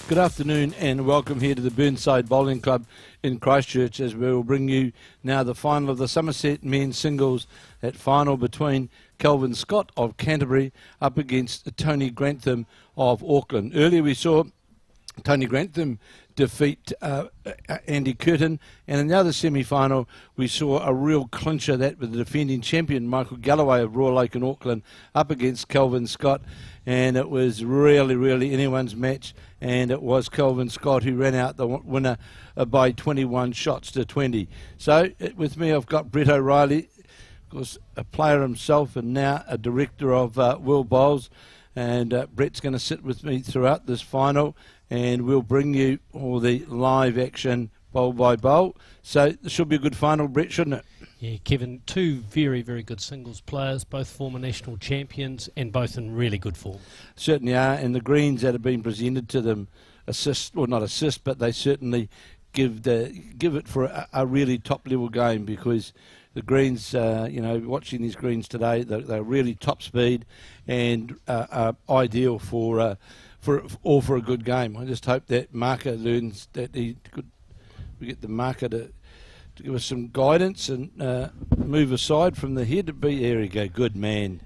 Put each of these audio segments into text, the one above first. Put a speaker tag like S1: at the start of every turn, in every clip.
S1: Good afternoon and welcome here to the Burnside Bowling Club in Christchurch, as we will bring you now the final of the Summerset men's singles, that final between Kelvin Scott of Canterbury up against Tony Grantham of Auckland. Earlier we saw Tony Grantham defeat Andy Curtin, and in the other semi-final we saw a real clincher, that with the defending champion Michael Galloway of Royal Oak in Auckland up against Kelvin Scott, and it was really anyone's match, and it was Kelvin Scott who ran out the winner by 21 shots to 20. So with me I've got Brett O'Reilly, of course a player himself and now a director of World Bowls, and Brett's going to sit with me throughout this final, and we'll bring you all the live action bowl by bowl. So this should be a good final, Brett, shouldn't it?
S2: Yeah, Kevin, two very good singles players, both former national champions and both in really good form.
S1: Certainly are, and the greens that have been presented to them assist, or not assist, but they certainly give it for a really top level game, because the greens, watching these greens today, they're really top speed and are ideal for a good game. I just hope that marker learns that we get the marker to give us some guidance and move aside from the head to be. There we go, good man.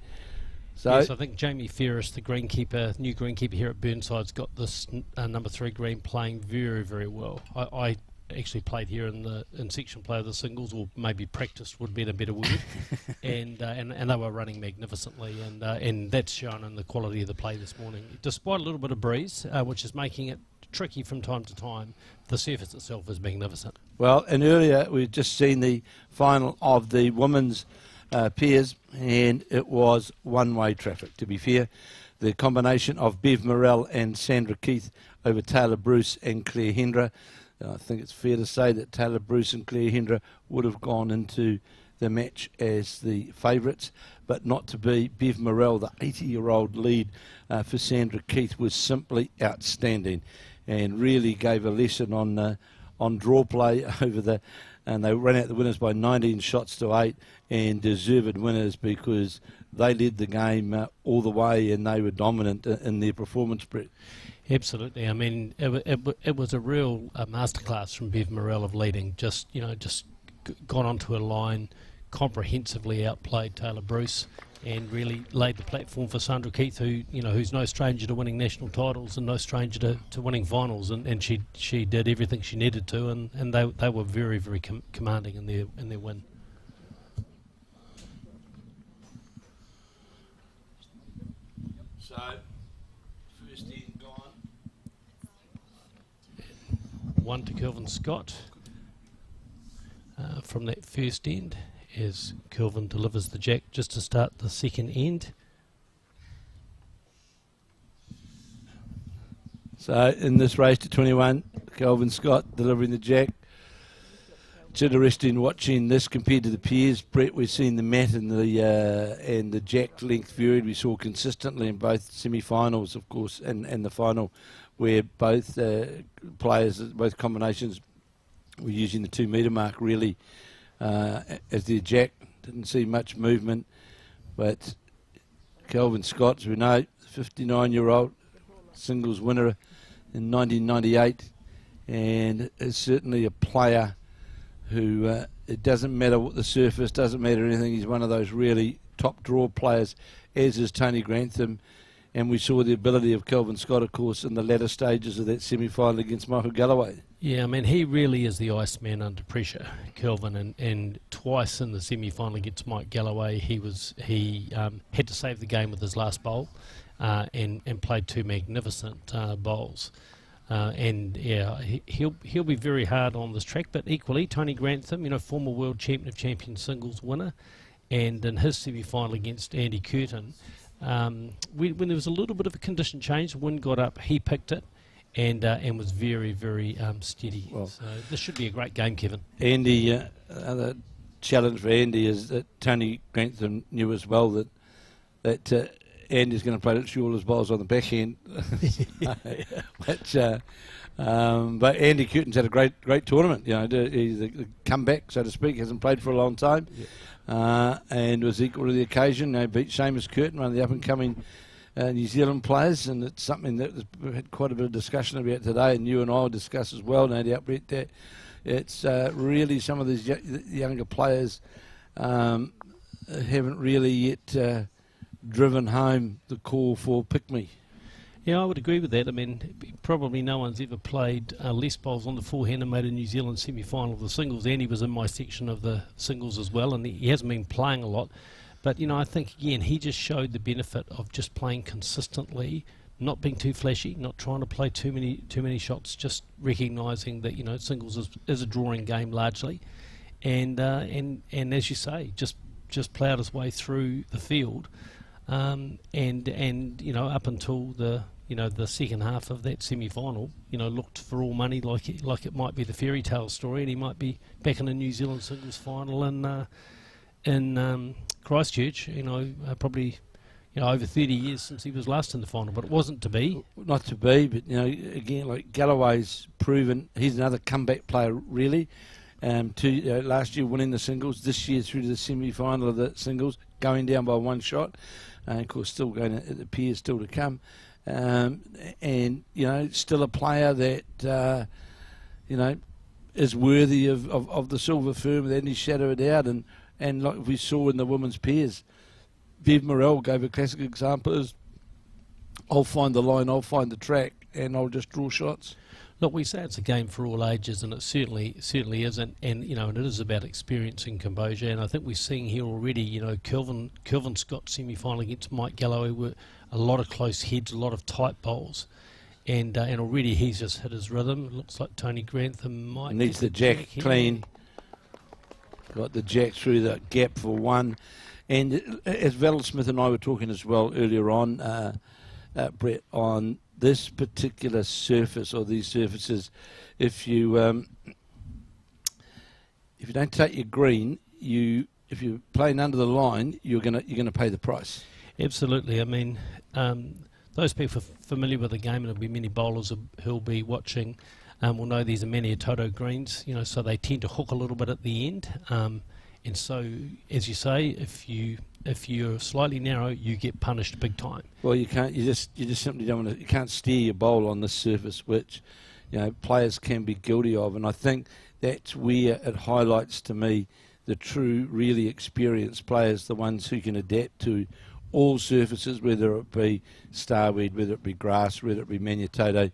S1: So
S2: yes, I think Jamie Ferris, the greenkeeper, new greenkeeper here at Burnside's got this number 3 green playing very well. I actually played here in section play of the singles, or maybe practiced would be a better word, and they were running magnificently, and that's shown in the quality of the play this morning. Despite a little bit of breeze, which is making it tricky from time to time, the surface itself is magnificent.
S1: Well, and earlier we've just seen the final of the women's pairs, and it was one-way traffic. To be fair, the combination of Bev Morrell and Sandra Keith over Taylor Bruce and Claire Hendra, I think it's fair to say that Taylor Bruce and Claire Hendra would have gone into the match as the favourites, but not to be. Bev Morrell, the 80-year-old lead for Sandra Keith, was simply outstanding and really gave a lesson on draw play and they ran out the winners by 19 shots to 8, and deserved winners because they led the game all the way and they were dominant in their performance, Brett.
S2: Absolutely. I mean, it was a real masterclass from Bev Morrell of leading. Just gone onto a line, comprehensively outplayed Taylor Bruce, and really laid the platform for Sandra Keith, who's no stranger to winning national titles and no stranger to winning finals, and she did everything she needed to, and they were very commanding in their win.
S1: So first end gone.
S2: One to Kelvin Scott from that first end, as Kelvin delivers the jack just to start the second end.
S1: So in this race to 21, Kelvin Scott delivering the jack. It's interesting watching this compared to the pairs, Brett. We've seen the mat and the jack length varied. We saw consistently in both semi-finals, of course, and the final, where both players, both combinations, were using the 2 metre mark really as their jack. Didn't see much movement, but Kelvin Scott, as we know, 59-year-old singles winner in 1998, and is certainly a player who it doesn't matter what the surface, doesn't matter anything. He's one of those really top draw players, as is Tony Grantham. And we saw the ability of Kelvin Scott, of course, in the latter stages of that semi-final against Michael Galloway.
S2: Yeah, I mean, he really is the Iceman under pressure, Kelvin, and twice in the semi-final against Mike Galloway, he had to save the game with his last bowl, and played 2 magnificent bowls. And yeah, he'll be very hard on this track, but equally Tony Grantham, former world champion of champion singles winner, and in his semi-final against Andy Curtin, when there was a little bit of a condition change, the wind got up, he picked it, and was very steady. Well, so this should be a great game, Kevin.
S1: Andy, the challenge for Andy is that Tony Grantham knew as well that Andy's going to play Shawler's bowls on the backhand. But Andy Curtin's had a great tournament. He's a comeback, so to speak. Hasn't played for a long time, and was equal to the occasion. Beat Seamus Curtin, one of the up and coming New Zealand players, and it's something that we've had quite a bit of discussion about today, and you and I will discuss as well, no doubt, Brett, that it's really some of these younger players haven't really yet driven home the call for pick me.
S2: Yeah, I would agree with that. I mean, probably no one's ever played less bowls on the forehand and made a New Zealand semi-final of the singles. Andy was in my section of the singles as well, and he hasn't been playing a lot. But, you know, I think, again, he just showed the benefit of just playing consistently, not being too flashy, not trying to play too many shots, just recognising that, you know, singles is a drawing game largely. And as you say, just ploughed his way through the field. And you know, up until the second half of that semi-final, you know, looked for all money like it might be the fairy tale story, and he might be back in a New Zealand singles final in Christchurch. You know, probably, you know, over 30 years since he was last in the final, but it wasn't to be.
S1: Not to be, but you know, again, like Galloway's proven, he's another comeback player really. Last year winning the singles, this year through to the semi-final of the singles, going down by one shot. Of course, still going. It appears still to come, and you know, still a player that you know is worthy of the silver firm without any shadow of doubt. And like we saw in the women's pairs, Viv Morel gave a classic example: is I'll find the line, I'll find the track, and I'll just draw shots.
S2: Look, we say it's a game for all ages, and it certainly is, and you know, and it is about experience and composure. And I think we're seeing here already, you know, Kelvin Scott's semi-final against Mike Galloway were a lot of close heads, a lot of tight bowls, and already he's just hit his rhythm. It looks like Tony Grantham might
S1: needs the jack clean. Got the jack through the gap for one, and as Val Smith and I were talking as well earlier on, Brett, on this particular surface or these surfaces, if you don't take your green, if you're playing under the line, you're gonna pay the price.
S2: Absolutely. I mean, those people familiar with the game, and there'll be many bowlers who'll be watching, will know these are many Toto greens. You know, so they tend to hook a little bit at the end. And so, as you say, if you're slightly narrow, you get punished big time.
S1: Well, you can't. You just simply don't want to. You can't steer your bowl on this surface, which, you know, players can be guilty of. And I think that's where it highlights to me the true, really experienced players, the ones who can adapt to all surfaces, whether it be starweed, whether it be grass, whether it be Manitoto.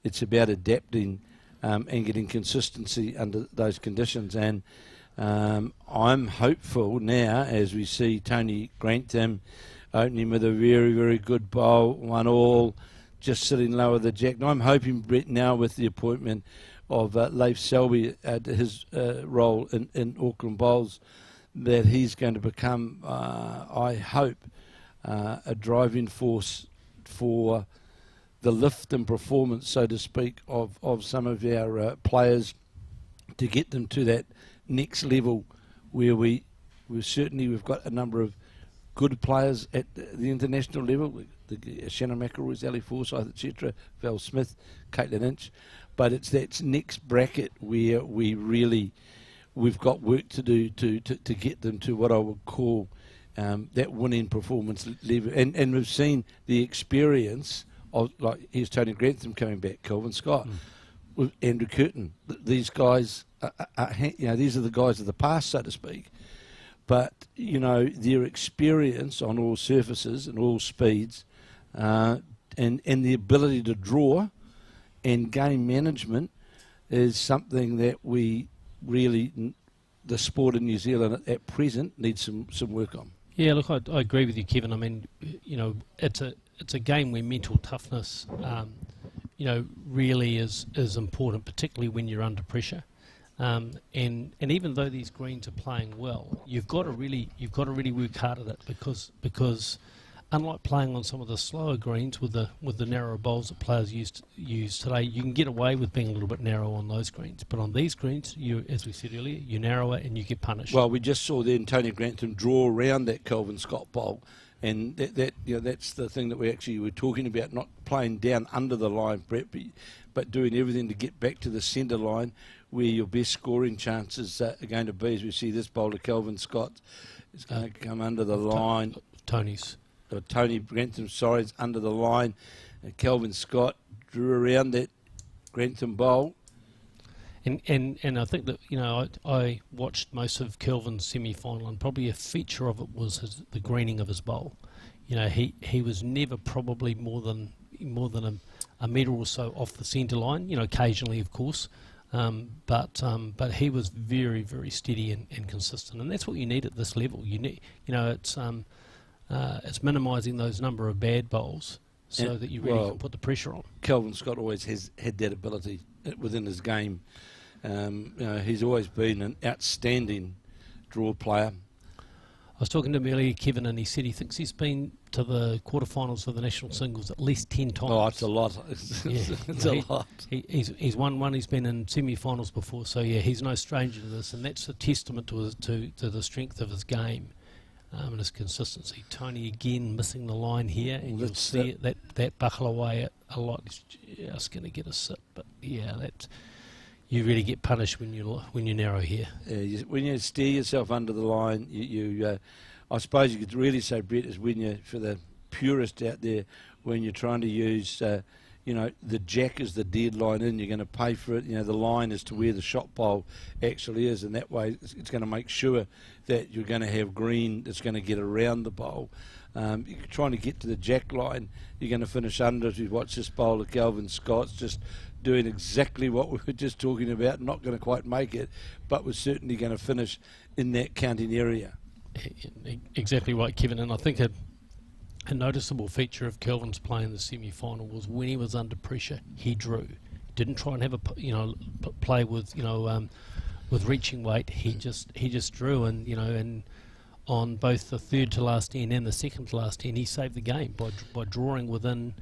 S1: It's about adapting and getting consistency under those conditions. And I'm hopeful now, as we see Tony Grantham opening with a very, very good bowl, 1-all, just sitting lower the jack. And I'm hoping, Brett, now with the appointment of Leif Selby to his role in Auckland Bowls, that he's going to become, I hope, a driving force for the lift and performance, so to speak, of some of our players, to get them to that next level where we've got a number of good players at the international level, Shannon McElroy, Ali Forsyth, etc., Val Smith, Caitlin Inch, but it's that next bracket where we've got work to do to get them to what I would call that winning performance level. And we've seen the experience of, like, here's Tony Grantham coming back, Kelvin Scott, with Andrew Curtin. These guys you know, these are the guys of the past, so to speak. But, you know, their experience on all surfaces and all speeds, and the ability to draw and game management is something that we really, the sport in New Zealand at present, needs some work on.
S2: Yeah, look, I agree with you, Kevin. I mean, you know, it's a game where mental toughness, you know, really is important, particularly when you're under pressure. And even though these greens are playing well, you've got to really work hard at it, because unlike playing on some of the slower greens with the narrower bowls that players use today, you can get away with being a little bit narrow on those greens. But on these greens, as we said earlier, you're narrower and you get punished.
S1: Well, we just saw then Tony Grantham draw around that Kelvin Scott bowl, and that you know, that's the thing that we actually were talking about, not playing down under the line, Brett, but doing everything to get back to the centre line, where your best scoring chances are going to be. As we see this bowler, Kelvin Scott, is going to come under the line.
S2: Tony's.
S1: Tony Grantham, sorry, is under the line. Kelvin Scott drew around that Grantham bowl.
S2: And I think that, you know, I watched most of Kelvin's semi-final, and probably a feature of it was the greening of his bowl. You know, he was never probably more than a metre or so off the centre line. You know, occasionally, of course, but he was very, very steady and consistent, and that's what you need at this level. You need, you know, it's minimising those number of bad bowls so that you really can put the pressure on.
S1: Kelvin Scott always has had that ability within his game. You know, he's always been an outstanding draw player.
S2: I was talking to him earlier, Kevin, and he said he thinks he's been to the quarterfinals of the national singles at least 10 times.
S1: Oh, it's a lot. It's a lot.
S2: He's won one. He's been in semi-finals before, so yeah, he's no stranger to this, and that's a testament to the strength of his game and his consistency. Tony again missing the line here, and you'll see that buckle away a lot. He's just going to get a sit, but yeah, that. You really get punished when you narrow here.
S1: When you steer yourself under the line, I suppose you could really say, Brett, is when you, for the purist out there, when you're trying to use, you know, the jack is the dead line in, you're going to pay for it. You know, the line is to where the shot bowl actually is, and that way it's going to make sure that you're going to have green that's going to get around the bowl. You're trying to get to the jack line, you're going to finish under. As we watch this bowler, Kelvin Scott's just doing exactly what we were just talking about, not going to quite make it, but was certainly going to finish in that counting area.
S2: Exactly right, Kevin, and I think a noticeable feature of Kelvin's play in the semi-final was when he was under pressure, he drew. Didn't try and have play with with reaching weight. He just drew, and and on both the third to last end and the second to last end, he saved the game by drawing within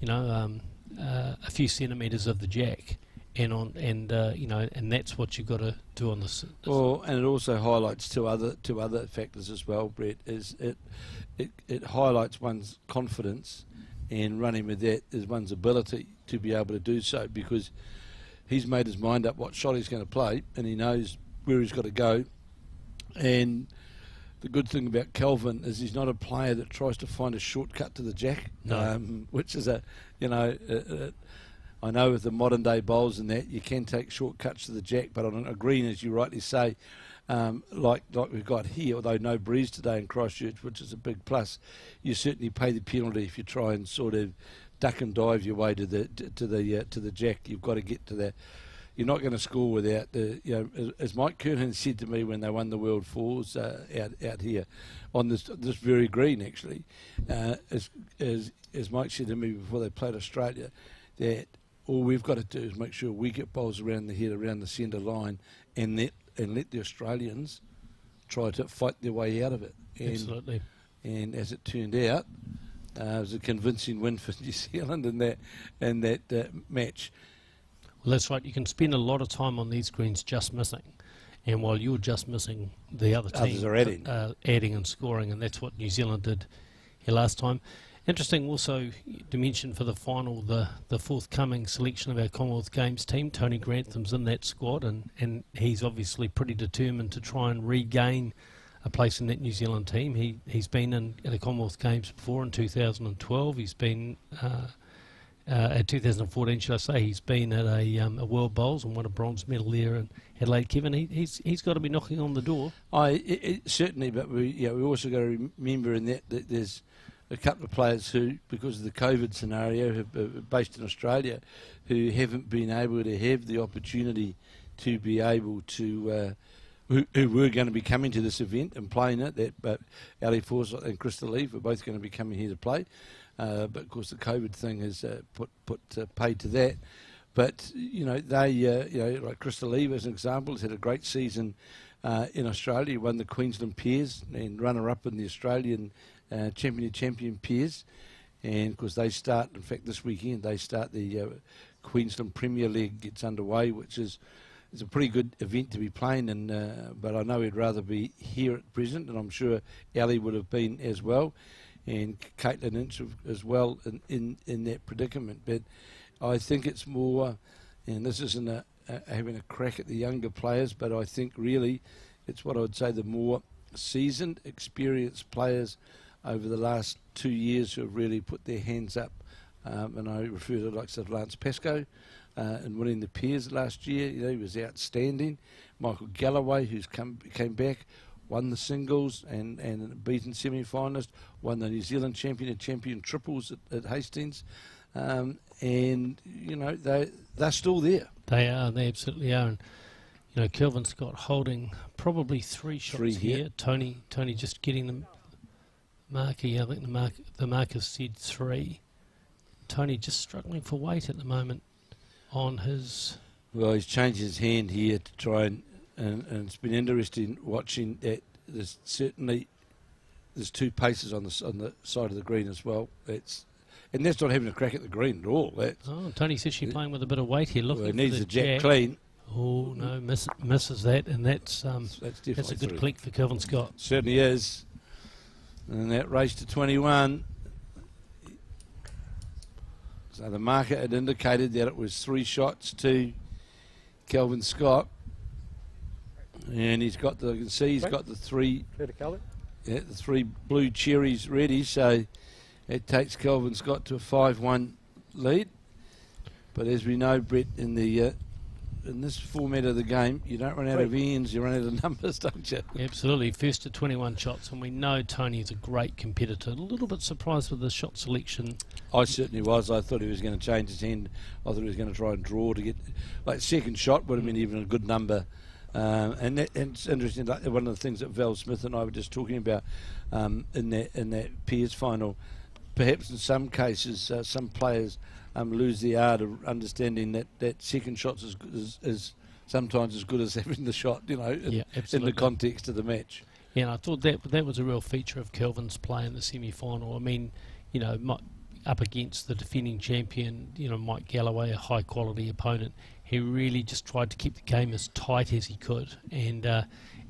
S2: a few centimetres of the jack, and that's what you've got to do on this.
S1: Well, and it also highlights two other factors as well, Brett. Is it highlights one's confidence, and running with that is one's ability to be able to do so, because he's made his mind up what shot he's going to play, and he knows where he's got to go. And the good thing about Kelvin is he's not a player that tries to find a shortcut to the jack, which is I know with the modern day bowls and that, you can take shortcuts to the jack, but on a green, as you rightly say, like we've got here, although no breeze today in Christchurch, which is a big plus, you certainly pay the penalty if you try and sort of duck and dive your way to the jack. You've got to get to that. You're not going to score without as Mike Kernan said to me when they won the World Fours out here on this very green, actually, as Mike said to me before they played Australia, that all we've got to do is make sure we get bowls around the head, around the centre line, and let the Australians try to fight their way out of it.
S2: Absolutely.
S1: And as it turned out, it was a convincing win for New Zealand in that match.
S2: Well, that's right. You can spend a lot of time on these greens just missing, and while you're just missing, the other team
S1: others are
S2: adding and scoring, and that's what New Zealand did here last time. Interesting also to mention for the final, the forthcoming selection of our Commonwealth Games team. Tony Grantham's in that squad, and he's obviously pretty determined to try and regain a place in that New Zealand team. He's been at the Commonwealth Games before in 2012. He's been at 2014, should I say. He's been at a World Bowls and won a bronze medal there in Adelaide. Kevin, he's got to be knocking on the door.
S1: Certainly, but we also got to remember in that there's a couple of players who, because of the COVID scenario, based in Australia, who haven't been able to have the opportunity to be able to, who were going to be coming to this event and playing it. But Ali Forsyth and Crystal Leaf are both going to be coming here to play. But of course the COVID thing has put paid to that. But they like Crystal Leaf as an example has had a great season in Australia. Won the Queensland Pairs and runner-up in the Australian champion pairs, and of course they start. In fact, this weekend they start the Queensland Premier League gets underway, which is a pretty good event to be playing in. But I know he'd rather be here at present, and I'm sure Ali would have been as well, and Caitlin Inch as well in that predicament. But I think it's more, and this isn't having a crack at the younger players, but I think really it's what I would say the more seasoned, experienced players over the last 2 years who have really put their hands up. And I refer to the likes of Lance Pascoe in winning the Peers last year. You know, he was outstanding. Michael Galloway, who's came back, won the singles and beaten semi-finalist, won the New Zealand champion and champion triples at Hastings. And, you know, they're still there.
S2: They are. They absolutely are. And, you know, Kelvin Scott holding probably three shots here. Tony just getting the marker. Yeah, I think the marker said 3. Tony just struggling for weight at the moment on his...
S1: Well, he's changed his hand here to try and it's been interesting watching that. There's 2 paces on the side of the green as well. And that's not having a crack at the green at all.
S2: Tony's actually playing with a bit of weight here. Looking
S1: he needs
S2: for
S1: the jack clean.
S2: Oh no, misses that, and that's a good clink for Kelvin Scott.
S1: Certainly is. And that race to 21. So the marker had indicated that it was 3 shots to Kelvin Scott. And he's got you can see he's got the 3 the 3 blue cherries ready, so it takes Kelvin Scott to a 5-1 lead. But as we know, Brett, in this format of the game, you don't run out of ends, you run out of numbers, don't you?
S2: Absolutely. First to 21 shots, and we know Tony is a great competitor. A little bit surprised with the shot selection.
S1: I certainly was. I thought he was going to change his hand. I thought he was going to try and draw to get... Like, second shot would have been even a good number. And it's interesting, like one of the things that Val Smith and I were just talking about in that Peers final, perhaps in some cases some players lose the art of understanding that second shots is sometimes as good as having the shot, you know, in the context of the match.
S2: Yeah, and I thought that was a real feature of Kelvin's play in the semi-final. I mean, you know, up against the defending champion, you know, Mike Galloway, a high-quality opponent, he really just tried to keep the game as tight as he could, and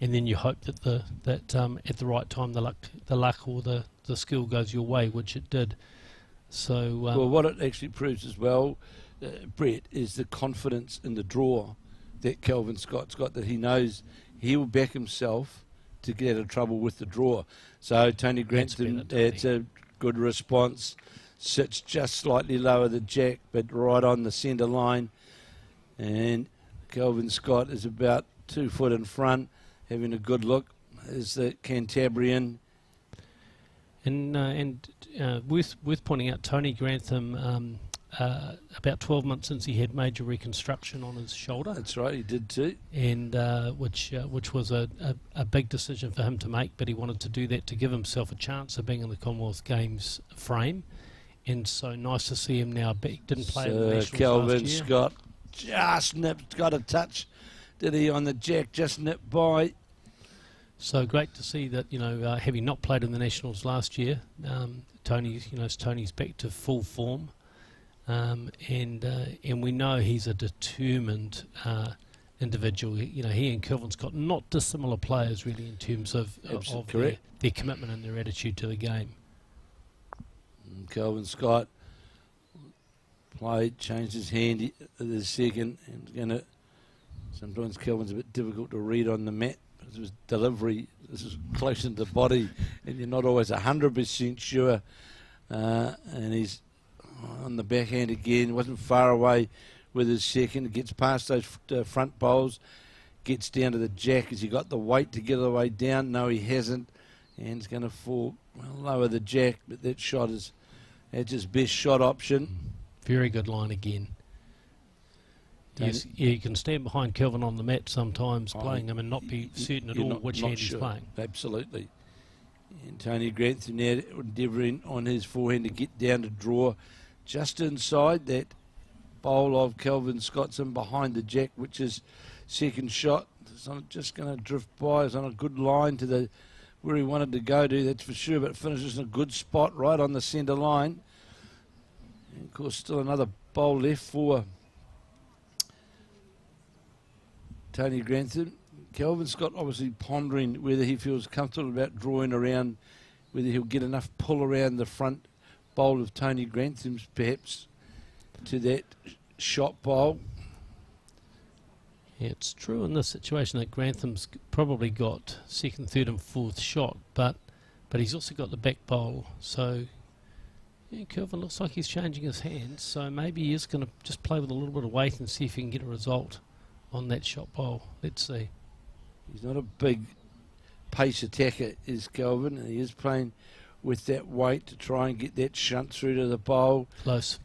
S2: then you hope that at the right time the luck or the skill goes your way, which it did. So
S1: well, what it actually proves as well, Brett, is the confidence in the draw that Kelvin Scott's got, that he knows he will back himself to get out of trouble with the draw. So Tony Grantham, it's a good response, sits just slightly lower the jack, but right on the centre line. And Kelvin Scott is about 2 foot in front, having a good look. Is the Cantabrian.
S2: And worth pointing out, Tony Grantham, about 12 months since he had major reconstruction on his shoulder.
S1: That's right, he did too.
S2: And which was a big decision for him to make, but he wanted to do that to give himself a chance of being in the Commonwealth Games frame. And so nice to see him now back. Didn't play in the Nationals
S1: Kelvin
S2: last year.
S1: Scott just got a touch, did he, on the jack, just nipped by.
S2: So great to see that, you know, having not played in the Nationals last year, Tony's back to full form, and we know he's a determined individual. You know, he and Kelvin Scott, not dissimilar players really in terms of their commitment and their attitude to the game.
S1: Kelvin Scott played, changed his hand the second, and sometimes Kelvin's a bit difficult to read on the mat. It was delivery. This is close into the body, and you're not always 100% sure. And he's on the backhand again. Wasn't far away with his second. Gets past those front bowls. Gets down to the jack. Has he got the weight to get all the way down? No, he hasn't. And he's going to fall lower the jack. But that shot is his best shot option.
S2: Very good line again. Yes, you can stand behind Kelvin on the mat sometimes playing him and not be certain at all which hand he's playing.
S1: Absolutely. And Tony Grantham now endeavouring on his forehand to get down to draw just inside that bowl of Kelvin Scottson behind the jack, which is second shot. It's not just going to drift by. It's on a good line to where he wanted to go to, that's for sure, but finishes in a good spot right on the centre line. And of course, still another bowl left for Tony Grantham. Kelvin Scott obviously pondering whether he feels comfortable about drawing around, whether he'll get enough pull around the front bowl of Tony Grantham's perhaps to that shot bowl.
S2: Yeah, it's true in this situation that Grantham's probably got second, third and fourth shot, but but he's also got the back bowl. So yeah, Kelvin looks like he's changing his hands. So maybe he is going to just play with a little bit of weight and see if he can get a result on that shot bowl. Let's see.
S1: He's not a big pace attacker, is Kelvin, and he is playing with that weight to try and get that shunt through to the bowl.
S2: Close.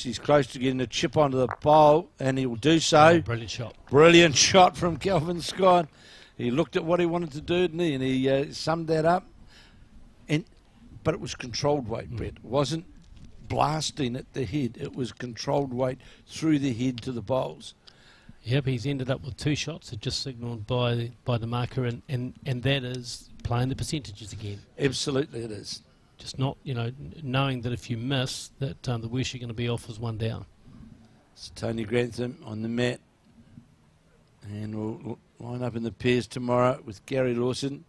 S1: He's close to getting a chip onto the bowl, and he will do so.
S2: Oh, brilliant shot.
S1: Brilliant shot from Kelvin Scott. He looked at what he wanted to do, didn't he? And he summed that up. But it was controlled weight, Brett. It wasn't blasting at the head. It was controlled weight through the head to the bowls.
S2: Yep, he's ended up with 2 shots that just signalled by the marker, and that is playing the percentages again.
S1: Absolutely it is.
S2: Just not, knowing that if you miss, that the worst you're going to be off is 1 down.
S1: It's Tony Grantham on the mat. And we'll line up in the pairs tomorrow with Gary Lawson.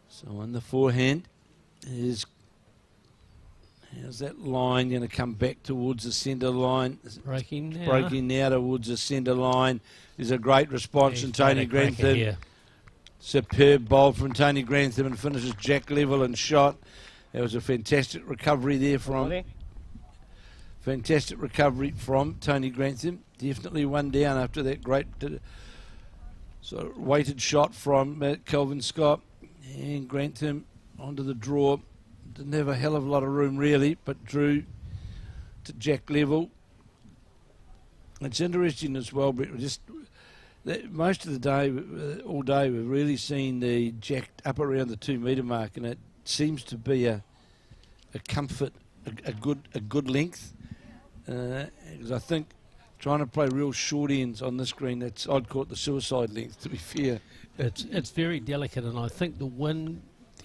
S1: So on the forehand, how's that line going to come back towards the centre line? Breaking now towards the centre line. There's a great response from Tony Grantham. Superb bowl from Tony Grantham and finishes jack level and shot. That was a fantastic recovery there from Tony Grantham. Definitely 1 down after that great sort of weighted shot from Kelvin Scott. And Grantham onto the draw. Didn't have a hell of a lot of room really, but drew to jack level. It's interesting as well, but most of the day, all day, we've really seen the jack up around the 2 metre mark, and it seems to be a comfort, a good length. Because I think trying to play real short ends on this green, I'd call it the suicide length, to be fair.
S2: It's very delicate, and I think the wind,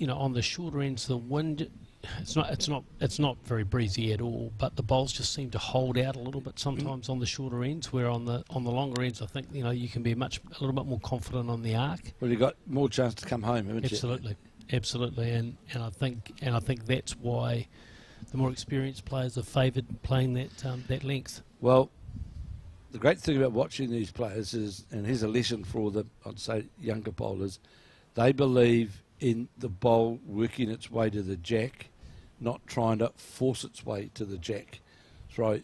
S2: on the shorter ends, the wind, it's not very breezy at all. But the bowls just seem to hold out a little bit sometimes on the shorter ends. Where on the longer ends, I think you can be a little bit more confident on the arc.
S1: Well, you've got more chance to come home, haven't
S2: you? Absolutely, and I think that's why the more experienced players are favoured playing that length.
S1: Well, the great thing about watching these players is, and here's a lesson for all the, I'd say, younger bowlers, they believe in the bowl working its way to the jack, not trying to force its way to the jack through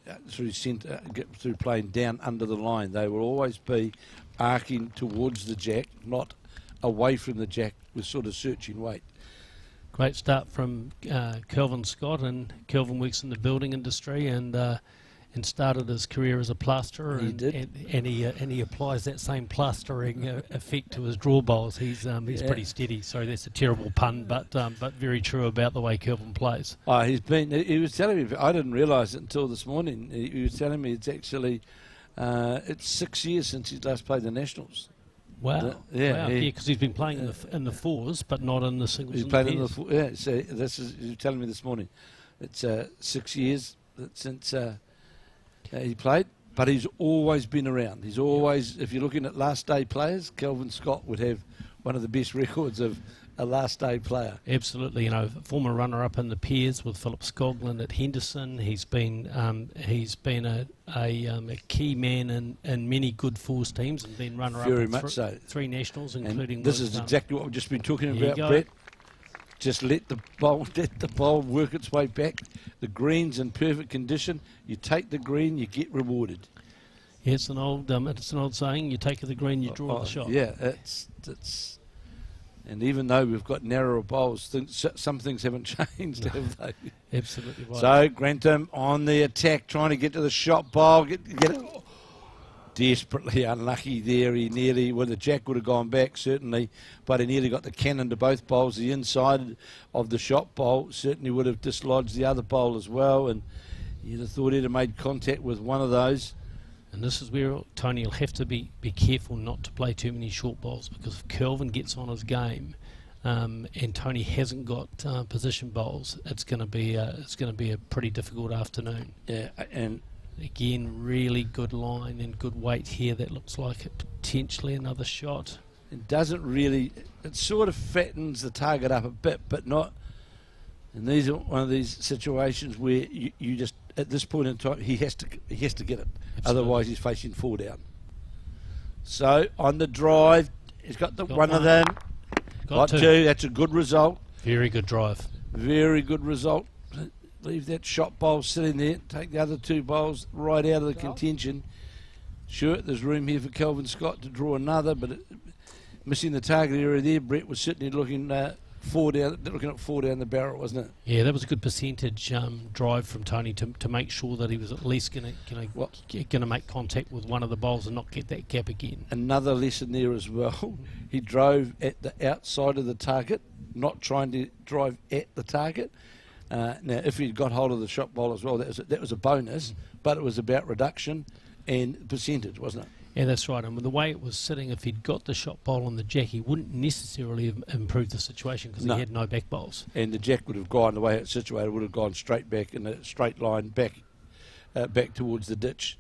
S1: playing down under the line. They will always be arcing towards the jack, not away from the jack with sort of searching weight.
S2: Great start from Kelvin Scott, and Kelvin works in the building industry and started his career as a plasterer.
S1: He did.
S2: And he applies that same plastering effect to his draw bowls. He's pretty steady. Sorry, that's a terrible pun, but very true about the way Kelvin plays.
S1: Oh, he was telling me, I didn't realise it until this morning. He was telling me it's actually it's 6 years since he's last played the Nationals.
S2: Wow. Because he's been playing in the fours, but not in the singles.
S1: He's played in the fours. Yeah, so he was telling me this morning. It's 6 years since he played, but he's always been around. He's always, if you're looking at last day players, Kelvin Scott would have one of the best records of a last day player.
S2: Absolutely, former runner-up in the pairs with Philip Skoglund at Henderson. He's been a key man in many good fours teams and been runner-up in 3 Nationals, including.
S1: And this is exactly what we've just been talking about, Brett. Just let the bowl work its way back. The green's in perfect condition. You take the green, you get rewarded.
S2: Yeah, it's an old saying. You take the green, you draw the shot.
S1: Yeah, it's. And even though we've got narrower bowls, some things haven't changed, have they?
S2: Absolutely right.
S1: So Grantham on the attack, trying to get to the shot bowl, get it. Desperately unlucky there. The jack would have gone back, certainly, but he nearly got the cannon to both bowls. The inside of the shot bowl certainly would have dislodged the other bowl as well, and you'd have thought he'd have made contact with one of those.
S2: And this is where Tony will have to be careful not to play too many short bowls, because if Kelvin gets on his game and Tony hasn't got position bowls, it's going to be a pretty difficult afternoon.
S1: Yeah, and
S2: again, really good line and good weight here. That looks like it potentially another shot.
S1: It doesn't really. It sort of fattens the target up a bit, but not. And these are one of these situations where you just, at this point in time, he has to get it. Absolutely. Otherwise, he's facing 4 down. So on the drive, he's got one of them. Got 2. That's a good result.
S2: Very good drive.
S1: Very good result. Leave that shot bowl sitting there. Take the other two bowls right out of the contention. Sure, there's room here for Kelvin Scott to draw another, but missing the target area there. Brett was certainly looking at four down the barrel, wasn't it?
S2: Yeah, that was a good percentage drive from Tony to make sure that he was at least going to make contact with one of the bowls and not get that gap again.
S1: Another lesson there as well. He drove at the outside of the target, not trying to drive at the target. Now, if he'd got hold of the shot bowl as well, that was a bonus, but it was about reduction and percentage, wasn't it?
S2: Yeah, that's right. And with the way it was sitting, if he'd got the shot bowl on the jack, he wouldn't necessarily have improved the situation because he had no back bowls.
S1: And the jack would have gone, the way it's situated, would have gone straight back in a straight line back towards the ditch.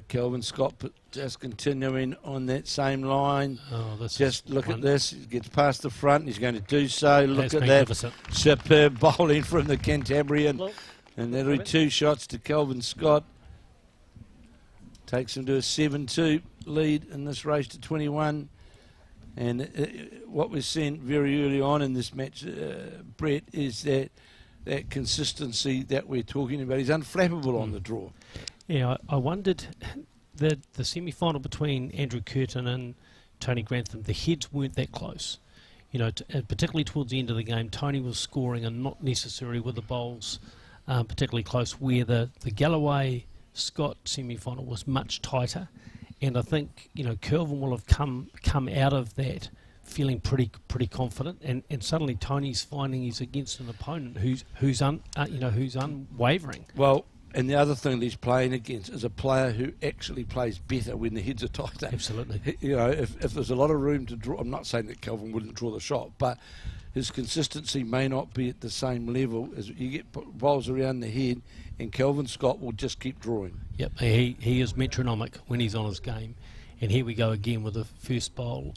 S1: Kelvin Scott just continuing on that same line.
S2: Oh,
S1: just look at this. He gets past the front. He's going to do so. Look at
S2: that.
S1: Superb bowling from the Cantabrian. And that'll be 2 shots to Kelvin Scott. Takes him to a 7-2 lead in this race to 21. And what we're seeing very early on in this match, Brett, is that consistency that we're talking about. He's unflappable on the draw.
S2: Yeah, I wondered that the semi-final between Andrew Curtin and Tony Grantham, the heads weren't that close. You know, particularly towards the end of the game, Tony was scoring and not necessarily with the bowls particularly close, where the Galloway Scott semi-final was much tighter, and I think Kelvin will have come out of that feeling pretty confident, and suddenly Tony's finding he's against an opponent who's unwavering.
S1: Well, and the other thing that he's playing against is a player who actually plays better when the heads are tighter.
S2: Absolutely.
S1: If there's a lot of room to draw, I'm not saying that Kelvin wouldn't draw the shot, but his consistency may not be at the same level as you get bowls around the head, and Kelvin Scott will just keep drawing.
S2: Yep, he is metronomic when he's on his game. And here we go again with the first bowl,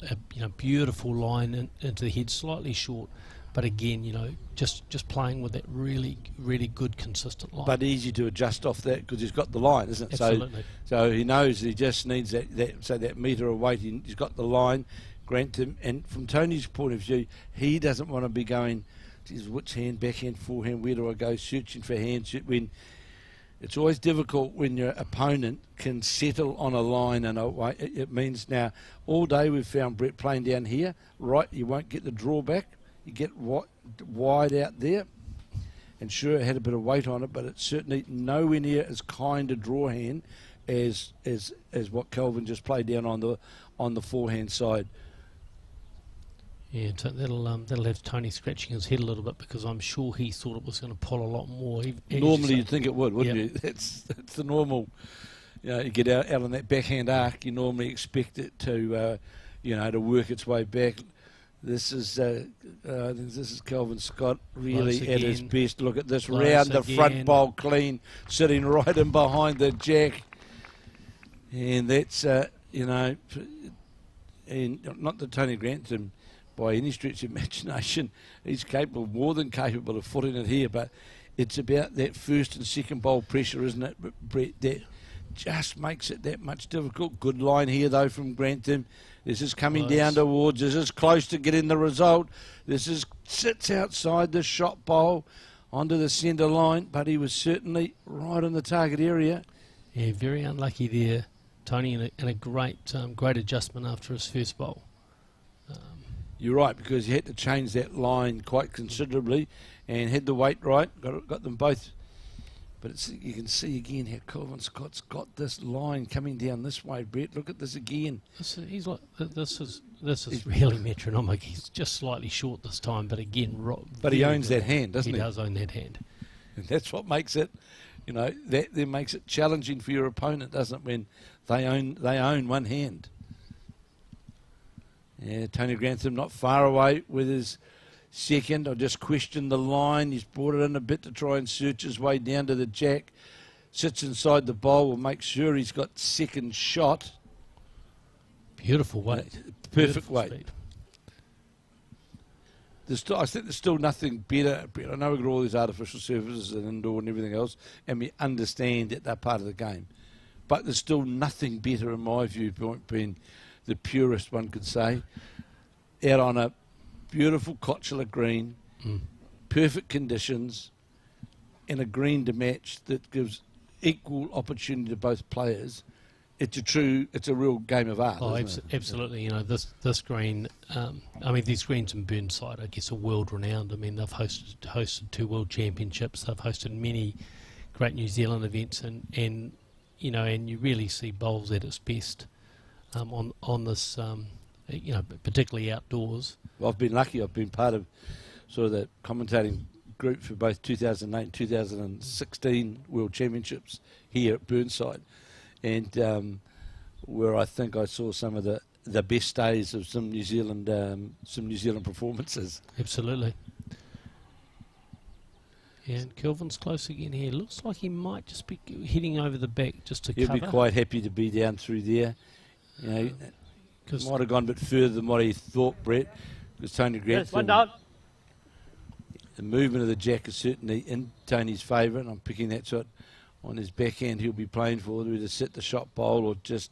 S2: beautiful line into the head, slightly short, but again, just playing with that really, really good, consistent line.
S1: But easy to adjust off that because he's got the line, isn't it?
S2: Absolutely.
S1: So he knows he just needs that metre of weight. He's got the line, Grantham, and from Tony's point of view, he doesn't want to be going, geez, which hand, backhand, forehand, where do I go, searching for hands, when it's always difficult when your opponent can settle on a line and a way. It means now all day we've found Brett playing down here, right, you won't get the drawback. You get wide out there, and sure, it had a bit of weight on it, but it's certainly nowhere near as kind a draw hand as what Kelvin just played down on the forehand side.
S2: Yeah, that'll have Tony scratching his head a little bit because I'm sure he thought it was going to pull a lot more.
S1: Normally you'd think it would, wouldn't you? That's the normal. You get out on that backhand arc. You normally expect it to, to work its way back. This is Kelvin Scott really at his best. Look at this round the front bowl clean, sitting right in behind the jack, and that's and not that Tony Grantham, by any stretch of imagination, he's more than capable of footing it here, but it's about that first and second bowl pressure, isn't it, Brett? That just makes it that much difficult. Good line here though from Grantham. This is coming down towards. This is close to getting the result. Sits outside the shot bowl onto the centre line, but he was certainly right in the target area.
S2: Yeah, very unlucky there, Tony, and a great adjustment after his first bowl.
S1: You're right, because he had to change that line quite considerably and had the weight right. Got them both. But you can see again how Kelvin Scott's got this line coming down this way, Brett. Look at this again.
S2: This is really metronomic. He's just slightly short this time, but again,
S1: but he owns that hand, doesn't he?
S2: He does own that hand,
S1: and that's what makes it, that then makes it challenging for your opponent, doesn't it? When they own one hand. Yeah, Tony Grantham not far away with his second. I just questioned the line. He's brought it in a bit to try and search his way down to the jack. Sits inside the bowl. Will make sure he's got second shot.
S2: Beautiful weight.
S1: Perfect weight. I think there's still nothing better. I know we've got all these artificial surfaces and indoor and everything else, and we understand that they're part of the game. But there's still nothing better, in my viewpoint, being the purest one could say, out on a beautiful Cotula green perfect conditions, and a green to match that gives equal opportunity to both players. It's a real game of art.
S2: Oh,
S1: isn't it?
S2: absolutely. You know, this green. I mean, these greens in Burnside, I guess, are world renowned. I mean, they've hosted 2 world championships. They've hosted many great New Zealand events, and you know, and you really see bowls at its best on this. You know, particularly outdoors.
S1: Well, I've been lucky. I've been part of sort of the commentating group for both 2008 and 2016 World Championships here at Burnside, and where I think I saw some of the best days of some New Zealand performances.
S2: Absolutely. Yeah, and Kelvin's close again here. Looks like he might just be heading over the back just to
S1: He'll
S2: cover.
S1: be quite happy to be down through there. You know, might have gone a bit further than what he thought, Brett, because Tony Grantham. The movement of the jack is certainly in Tony's favour, and I'm picking that shot on his backhand. He'll be playing for either to set the shot bowl or just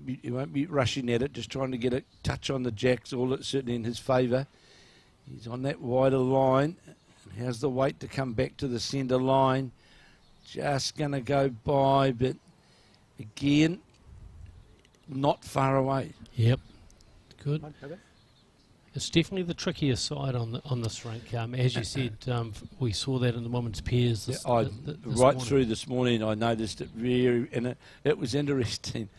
S1: he won't be rushing at it, just trying to get a touch on the jacks. All it's certainly in his favour. He's on that wider line. And how's the weight to come back to the centre line? Just going to go by, but again, not far away.
S2: Yep, good. It's definitely the trickiest side on this rank. As you said, we saw that in the women's pairs. This
S1: right
S2: morning.
S1: Through this morning, I noticed it and it was interesting.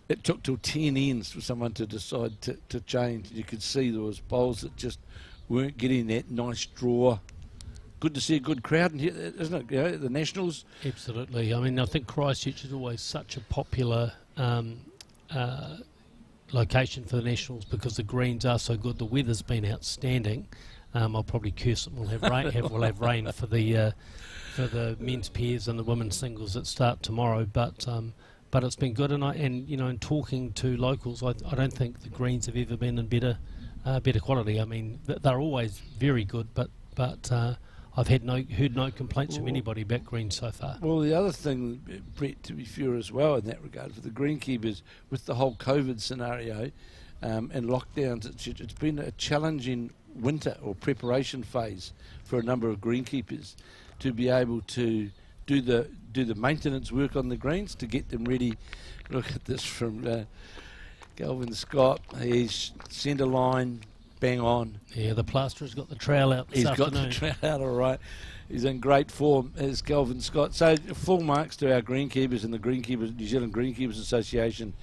S1: It took till 10 ends for someone to decide to change. You could see there was bowls that just weren't getting that nice draw. Good to see a good crowd in here, isn't it? You know, the Nationals.
S2: Absolutely. I mean, I think Christchurch is always such a popular location for the Nationals because the greens are so good. The weather's been outstanding. I'll probably curse it. We'll have rain. We'll have rain for the men's pairs and the women's singles that start tomorrow. But it's been good. And you know, in talking to locals, I don't think the greens have ever been in better quality. I mean, they're always very good, but I've heard no complaints from anybody about greens so far. Well,
S1: the other thing, Brett, to be fair as well in that regard, for the greenkeepers, with the whole COVID scenario and lockdowns, it's been a challenging winter or preparation phase for a number of greenkeepers to be able to do the maintenance work on the greens to get them ready. Look at this from Kelvin Scott. He's centre line. Bang on.
S2: Yeah, the plasterer's got the trowel out this afternoon.
S1: He's got the trowel out, all right. He's in great form, as Kelvin Scott. So full marks to our greenkeepers and the New Zealand Greenkeepers Association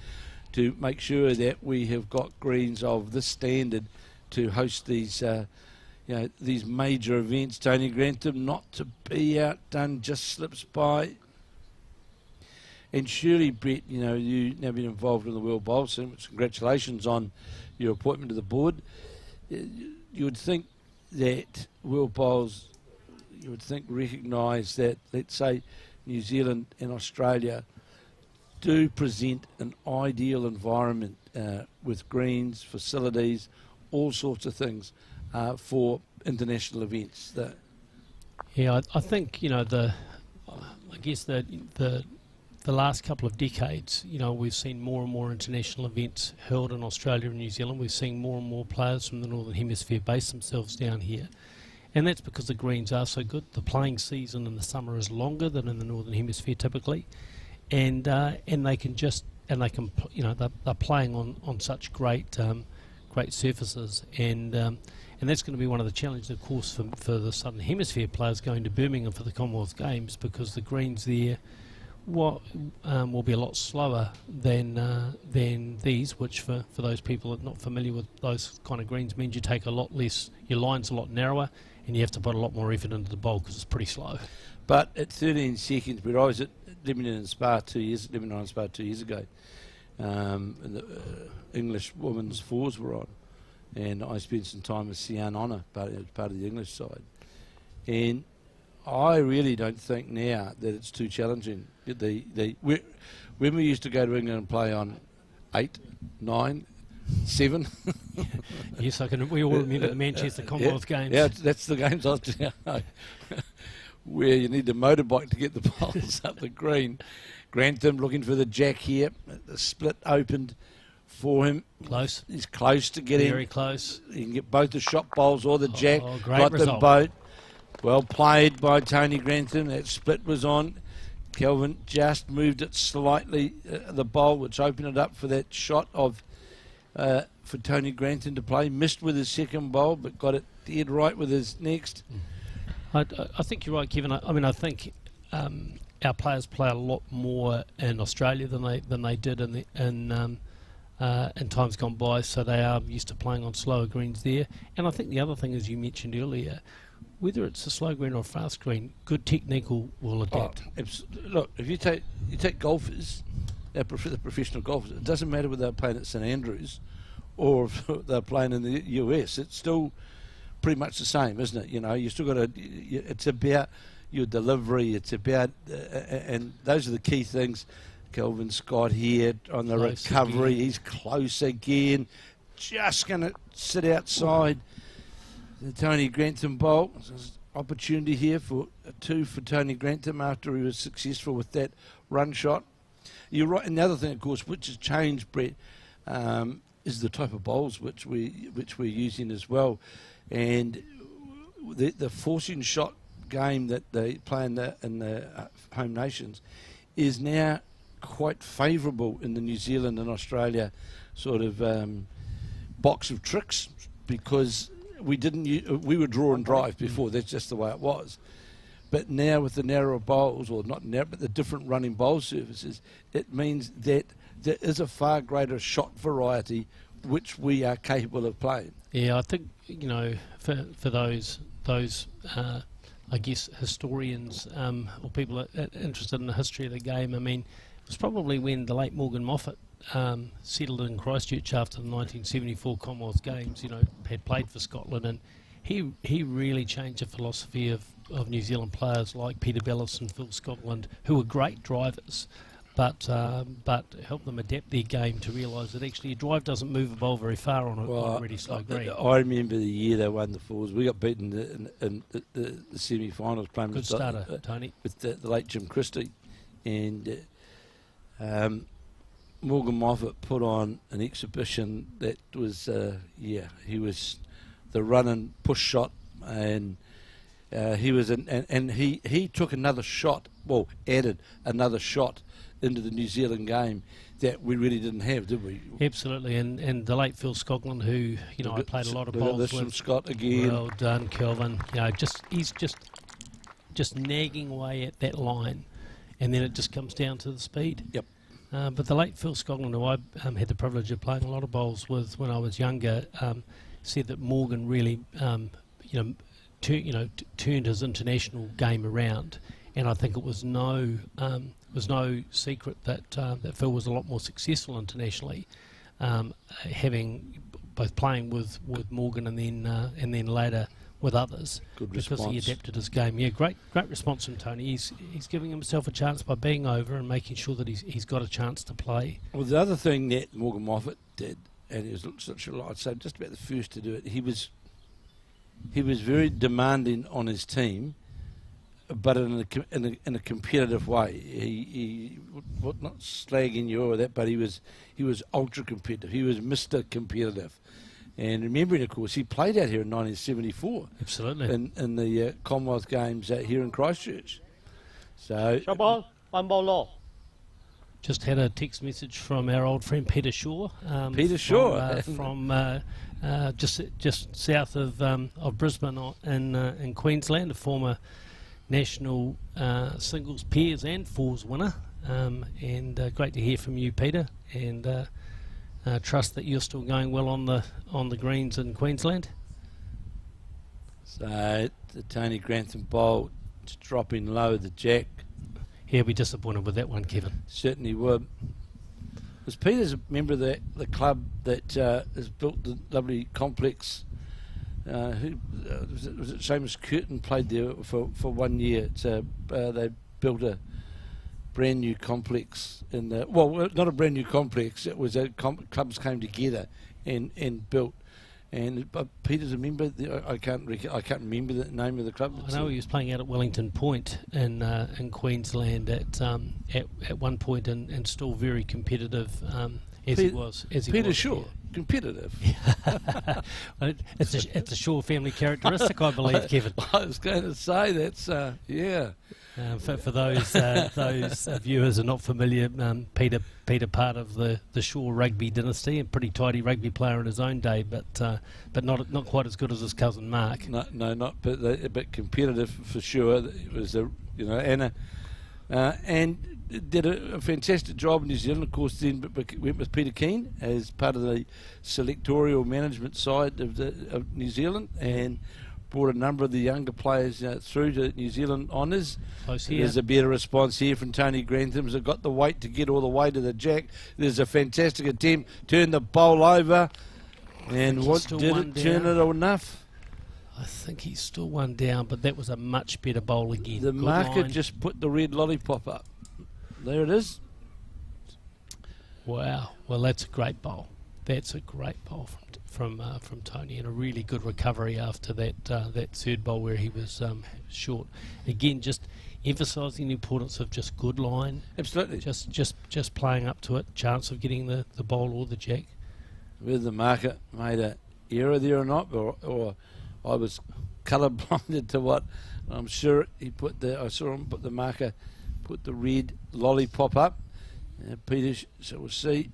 S1: to make sure that we have got greens of this standard to host these these major events. Tony Grantham, not to be outdone, just slips by. And surely, Brett, you know, you've now been involved in the World Bowl Scene, which congratulations on your appointment to the board. You would think that World Bowls, recognise that, let's say, New Zealand and Australia do present an ideal environment with greens, facilities, all sorts of things for international events.
S2: Yeah, I think, you know, the last couple of decades, you know, we've seen more and more international events held in Australia and New Zealand. We've seen more and more players from the Northern Hemisphere base themselves down here. And that's because the greens are so good. The playing season in the summer is longer than in the Northern Hemisphere typically. And they can you know, they're playing on such great surfaces. And that's going to be one of the challenges, of course, for the Southern Hemisphere players going to Birmingham for the Commonwealth Games, because the greens there will be a lot slower than these, which for those people that are not familiar with those kind of greens means you take a lot less, your line's a lot narrower, and you have to put a lot more effort into the bowl because it's pretty slow.
S1: But at 13 seconds, but I was at Lebanon and Spa 2 years ago, and the English women's fours were on, and I spent some time with Sian Honor, part of the English side, and I really don't think now that it's too challenging. When we used to go to England and play on 8, 9, 7.
S2: Yes, we all remember the Manchester Commonwealth Games.
S1: Yeah, that's the games I was doing, where you need the motorbike to get the bowls up the green. Grantham looking for the jack here. The split opened for him.
S2: Close.
S1: He's close to getting.
S2: Very close.
S1: He can get both the shot bowls or the jack.
S2: Great
S1: Got
S2: result.
S1: them both. Well played by Tony Grantham. That split was on. Kelvin just moved it slightly, the bowl, which opened it up for that shot of for Tony Grantham to play. Missed with his second bowl, but got it dead right with his next.
S2: I think you're right, Kevin. I think our players play a lot more in Australia than they did in times gone by, so they are used to playing on slower greens there. And I think the other thing, as you mentioned earlier, whether it's a slow green or a fast green, good technique will adapt.
S1: Look, if you take golfers, the professional golfers, it doesn't matter whether they're playing at St Andrews or if they're playing in the US. It's still pretty much the same, isn't it? You know, you still got to. It's about your delivery. It's about, and those are the key things. Kelvin Scott here on the
S2: Close
S1: recovery.
S2: again.
S1: He's close again. Just going to sit outside the Tony Grantham bowl. Opportunity here for a 2 for Tony Grantham after he was successful with that run shot. You're right. And the other thing, of course, which has changed, Brett, is the type of bowls which we're using as well, and the forcing shot game that they play in the home nations is now quite favourable in the New Zealand and Australia sort of box of tricks, because we were draw and drive before. That's just the way it was. But now with the narrower bowls, or not narrow, but the different running bowl surfaces, it means that there is a far greater shot variety which we are capable of playing.
S2: Yeah, I think, you know, for those I guess historians or people interested in the history of the game, I mean, it was probably when the late Morgan Moffat settled in Christchurch after the 1974 Commonwealth Games, you know, had played for Scotland, and he really changed the philosophy of New Zealand players like Peter Bellis and Phil Scotland, who were great drivers, but helped them adapt their game to realise that actually a drive doesn't move a ball very far on a already slow green.
S1: I remember the year they won the Fours. We got beaten in the semi-finals playing
S2: Good starter, Tony.
S1: With the late Jim Christie, and Morgan Moffat put on an exhibition that was he was the run and push shot, and he was and he took another shot, added another shot into the New Zealand game that we really didn't have, did we?
S2: Absolutely, and the late Phil Scotland, who, you know, I played a lot of bowls with.
S1: From Scott again.
S2: Well done, Kelvin. You know, he's just nagging away at that line, and then it just comes down to the speed.
S1: Yep.
S2: But the late Phil Scotland, who I had the privilege of playing a lot of bowls with when I was younger, said that Morgan really, turned his international game around, and I think it was no secret that Phil was a lot more successful internationally, having both playing with Morgan and then later with others.
S1: Good
S2: because
S1: response.
S2: he adapted his game. Yeah, great response from Tony. He's giving himself a chance by being over and making sure that he's got a chance to play.
S1: Well, the other thing that Morgan Moffat did, and he was such a lot, I'd say just about the first to do it, he was very demanding on his team, but in a competitive way. He not slagging you or that, but he was ultra competitive. He was Mr. Competitive. And remembering, of course, he played out here in 1974.
S2: Absolutely.
S1: In the Commonwealth Games here in Christchurch. So.
S3: Shot ball, 1 ball low.
S2: Just had a text message from our old friend Peter Shaw. From just south of Brisbane in Queensland, a former national singles pairs and fours winner. And great to hear from you, Peter. And trust that you're still going well on the greens in Queensland.
S1: So the Tony Grantham bowl, just dropping low, the jack.
S2: He'll be disappointed with that one, Kevin.
S1: Certainly would. Was Peter's a member of the club that has built the lovely complex? Was it Seamus Curtin played there for 1 year? They built a brand new complex in the not a brand new complex. It was clubs came together and built. And Peter's a member. I can't remember the name of the club.
S2: I know he was playing out at Wellington Point in Queensland at one point, and still very competitive. As he was.
S1: Peter Shaw, competitive.
S2: Well, it's a Shaw family characteristic, I believe, Kevin.
S1: I was going to say that's yeah.
S2: For those viewers who are not familiar, Peter part of the Shaw rugby dynasty, and pretty tidy rugby player in his own day, but not quite as good as his cousin Mark.
S1: No, not but competitive for sure. It was and did a fantastic job in New Zealand. Of course, then went with Peter Keane as part of the selectorial management side of New Zealand, and brought a number of the younger players through to New Zealand honours. There's a better response here from Tony Grantham. Has got the weight to get all the way to the jack. There's a fantastic attempt. Turn the bowl over. And what did it turn it enough?
S2: I think he's still one down, but that was a much better bowl again.
S1: The marker just put the red lollipop up. There it is.
S2: Wow. Well, that's a great bowl. That's a great bowl from Tony, and a really good recovery after that third bowl where he was short. Again, just emphasising the importance of just good line.
S1: Absolutely.
S2: Just playing up to it. Chance of getting the bowl or the jack.
S1: Whether the marker made an error there or not, or I was colour blinded to what. I'm sure I saw him put the marker, put the red lollipop up. Peter, so we'll see.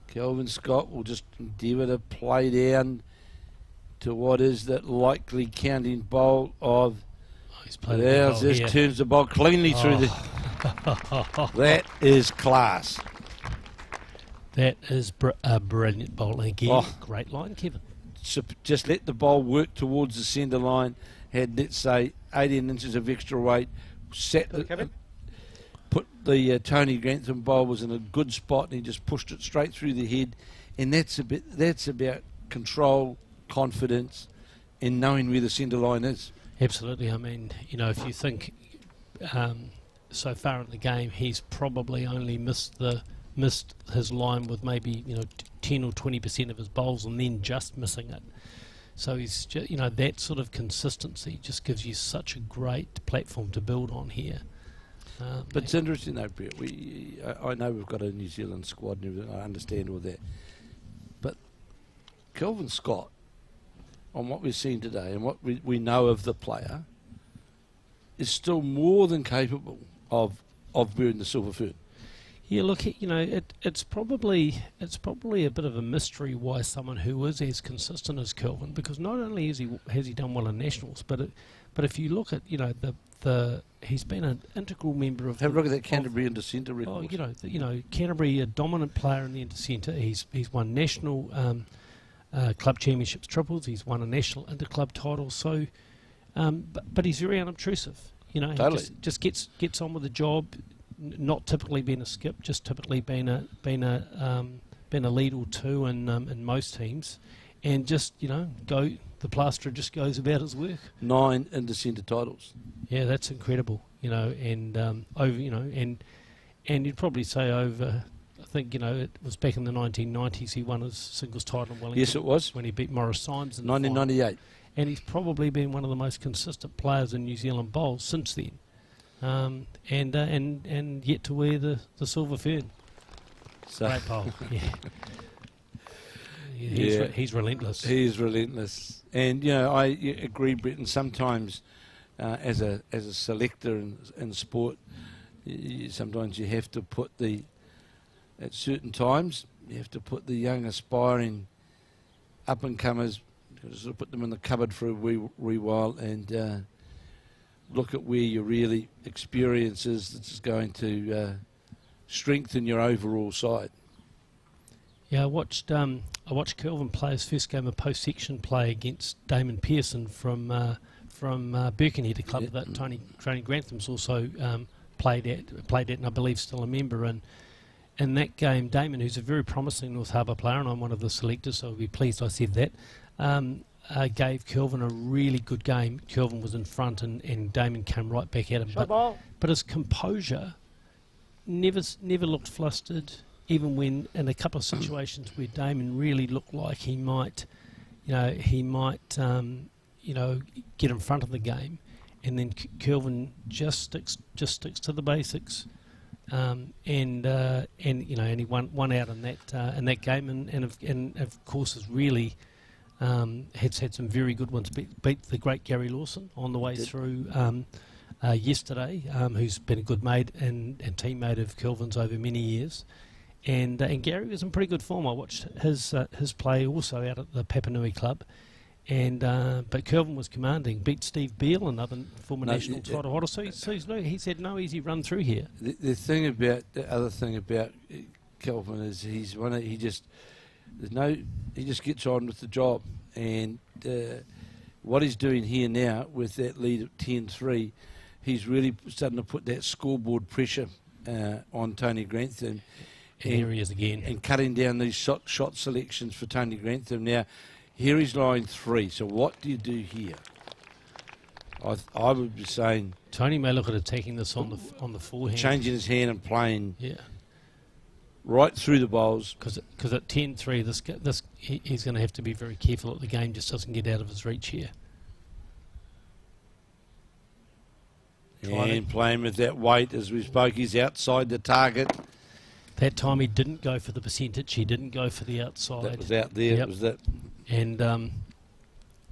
S1: Kelvin Scott will just endeavour to play down to what is that likely counting bowl of. This turns the ball cleanly through the. That is class.
S2: That is a brilliant bowl again. Great line, Kevin.
S1: So just let the bowl work towards the centre line. Had, let's say, 18 inches of extra weight. Put the Tony Grantham bowl was in a good spot, and he just pushed it straight through the head. And that's about control, confidence, and knowing where the centre line is.
S2: Absolutely. I mean, if you think so far in the game, he's probably only missed his line with maybe 10 or 20% of his bowls, and then just missing it. So he's just, that sort of consistency just gives you such a great platform to build on here.
S1: But it's interesting though, Brett. I know we've got a New Zealand squad and everything. I understand all that. But Kelvin Scott, on what we've seen today and what we know of the player, is still more than capable of being the silver fern.
S2: Yeah, look, it's probably a bit of a mystery why someone who is as consistent as Kelvin, because not only has he done well in nationals, but if you look at he's been an integral member of.
S1: Have a look at that Canterbury into centre record.
S2: Canterbury, a dominant player in the inter centre. He's won national club championships triples. He's won a national interclub title. So, but he's very unobtrusive.
S1: Totally.
S2: He just gets on with the job. Not typically been a skip, just typically been a lead or two in most teams, and just the plasterer just goes about his work. 9 into centre titles. Yeah, that's incredible. And you'd probably say over. I think it was back in the 1990s he won his singles title in Wellington. Yes, it was when he beat Morris Symes in 1998. And he's probably been one of the most consistent players in New Zealand bowls since then. And yet to wear the silver fern. So great bowl. He's relentless. He's relentless.
S1: And I agree, Brett. And sometimes, as a selector in sport, sometimes you have to put at certain times you have to put the young aspiring up and comers, sort of put them in the cupboard for a wee while and. Look at where your really experience is that's going to strengthen your overall side.
S2: Yeah, I watched Kelvin play his first game of post-section play against Damon Pearson from Birkenhead, a club that Tony Grantham's also played at, and I believe still a member. And in that game, Damon, who's a very promising North Harbour player, and I'm one of the selectors, so I'll be pleased I said that. Gave Kelvin a really good game. Kelvin was in front and Damon came right back at him. But his composure never looked flustered, even when in a couple of situations where Damon really looked like he might get in front of the game, and then Kelvin just sticks to the basics. and he won out in that game, and of course has really had some very good ones. Beat the great Gary Lawson on the way through yesterday, who's been a good mate and teammate of Kelvin's over many years. And Gary was in pretty good form. I watched his play also out at the Papanui Club, but Kelvin was commanding. Beat Steve Beale, another former national title holder. So he's had no easy run through here.
S1: The other thing about Kelvin is he just gets on with the job, and what he's doing here now with that lead of 10-3, he's really starting to put that scoreboard pressure on Tony Grantham.
S2: And here he is again.
S1: And cutting down these shot selections for Tony Grantham. Now, here he's line 3. So what do you do here? I would be saying...
S2: Tony may look at attacking this on the forehand.
S1: Changing his hand and playing right through the bowls.
S2: Because at 10-3, he's going to have to be very careful that the game just doesn't get out of his reach here.
S1: And playing with that weight, as we spoke, he's outside the target.
S2: That time he didn't go for the percentage. He didn't go for the outside.
S1: That was out there.
S2: Yep.
S1: Was that?
S2: And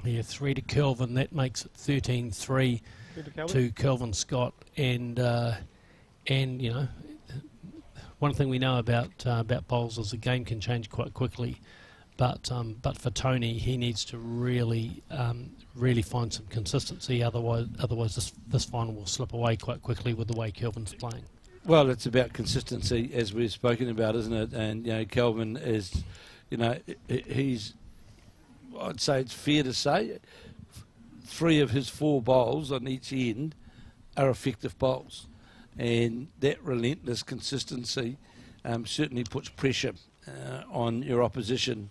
S2: 3 to Kelvin. That makes it 13-3 to Kelvin Scott. And one thing we know about bowls is the game can change quite quickly. But for Tony, he needs to really find some consistency. Otherwise this final will slip away quite quickly with the way Kelvin's playing.
S1: Well, it's about consistency, as we've spoken about, isn't it? And Kelvin is, he's. I'd say it's fair to say, 3 of his 4 bowls on each end are effective bowls, and that relentless consistency certainly puts pressure on your opposition.